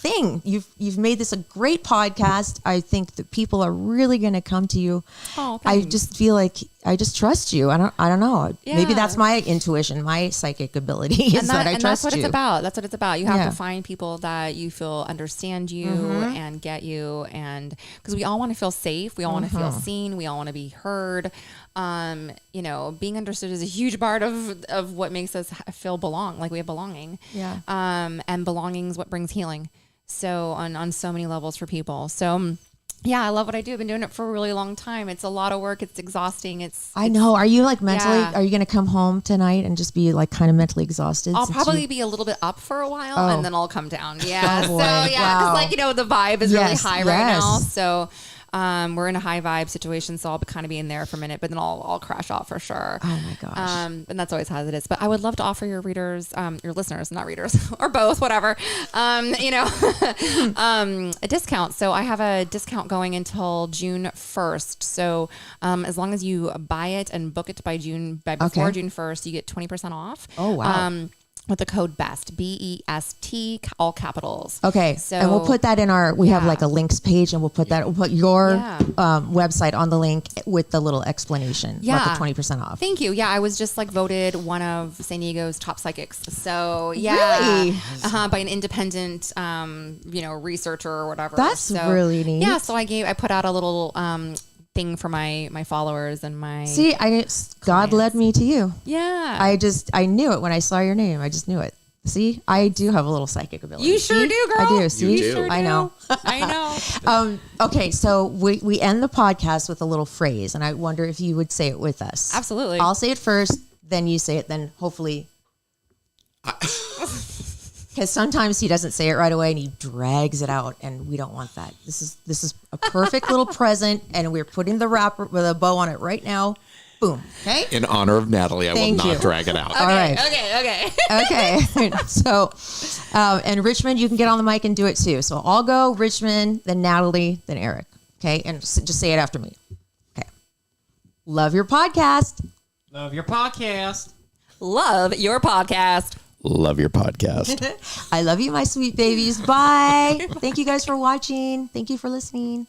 thing. You've made this a great podcast. I think that people are really going to come to you. Oh, I thanks. just feel like I just trust you. I don't know. Yeah. Maybe that's my intuition, my psychic ability is that I trust that's what you. it's about. That's what it's about. You have Yeah. to find people that you feel understand you and get you, and because we all want to feel safe, we all want to feel seen, we all want to be heard. Being understood is a huge part of what makes us feel like we have belonging. Yeah. And belonging is what brings healing. So on so many levels for people. So yeah, I love what I do. I've been doing it for a really long time. It's a lot of work. It's exhausting. I know. Are you like mentally, Yeah. are you going to come home tonight and just be like kind of mentally exhausted? I'll since probably you- be a little bit up for a while Oh. and then I'll come down. Yeah. Oh, So boy. yeah, because Wow. the vibe is really Yes, high right now. yes. So we're in a high vibe situation, so I'll kind of be in there for a minute, but then I'll crash off for sure. Oh my gosh. And that's always how it is. But I would love to offer your readers, your listeners, not readers, or both, whatever, a discount. So I have a discount going until June 1st. So as long as you buy it and book it before Okay. June 1st, you get 20% off. Oh, wow. With the code BEST, BEST, all capitals. Okay, So and we'll put that in we have Yeah. like a links page, and we'll put your Yeah. website on the link with the little explanation about Yeah. the 20% off. Thank you. Yeah, I was just voted one of San Diego's top psychics. So yeah, Really? by an independent, researcher or whatever. That's So, really neat. Yeah, so I put out a little thing for my followers and my See, God led me to you. yeah. I knew it when I saw your name. I just knew it. See, I do have a little psychic ability. you sure See? do, girl. I do. See, You do. Sure I know. I know. Okay, so we end the podcast with a little phrase, and I wonder if you would say it with us. Absolutely. I'll say it first, then you say it, then hopefully. Because sometimes he doesn't say it right away and he drags it out, and we don't want that. This is a perfect little present, and we're putting the wrapper with a bow on it right now. Boom. Okay. In honor of Natalie, I Thank will not you. drag it out. All right. Okay. Okay. So, and Richmond, you can get on the mic and do it too. So I'll go Richmond, then Natalie, then Eric. Okay. And just say it after me. Okay. Love your podcast. Love your podcast. Love your podcast. Love your podcast. I love you, my sweet babies. Bye. Thank you guys for watching. Thank you for listening.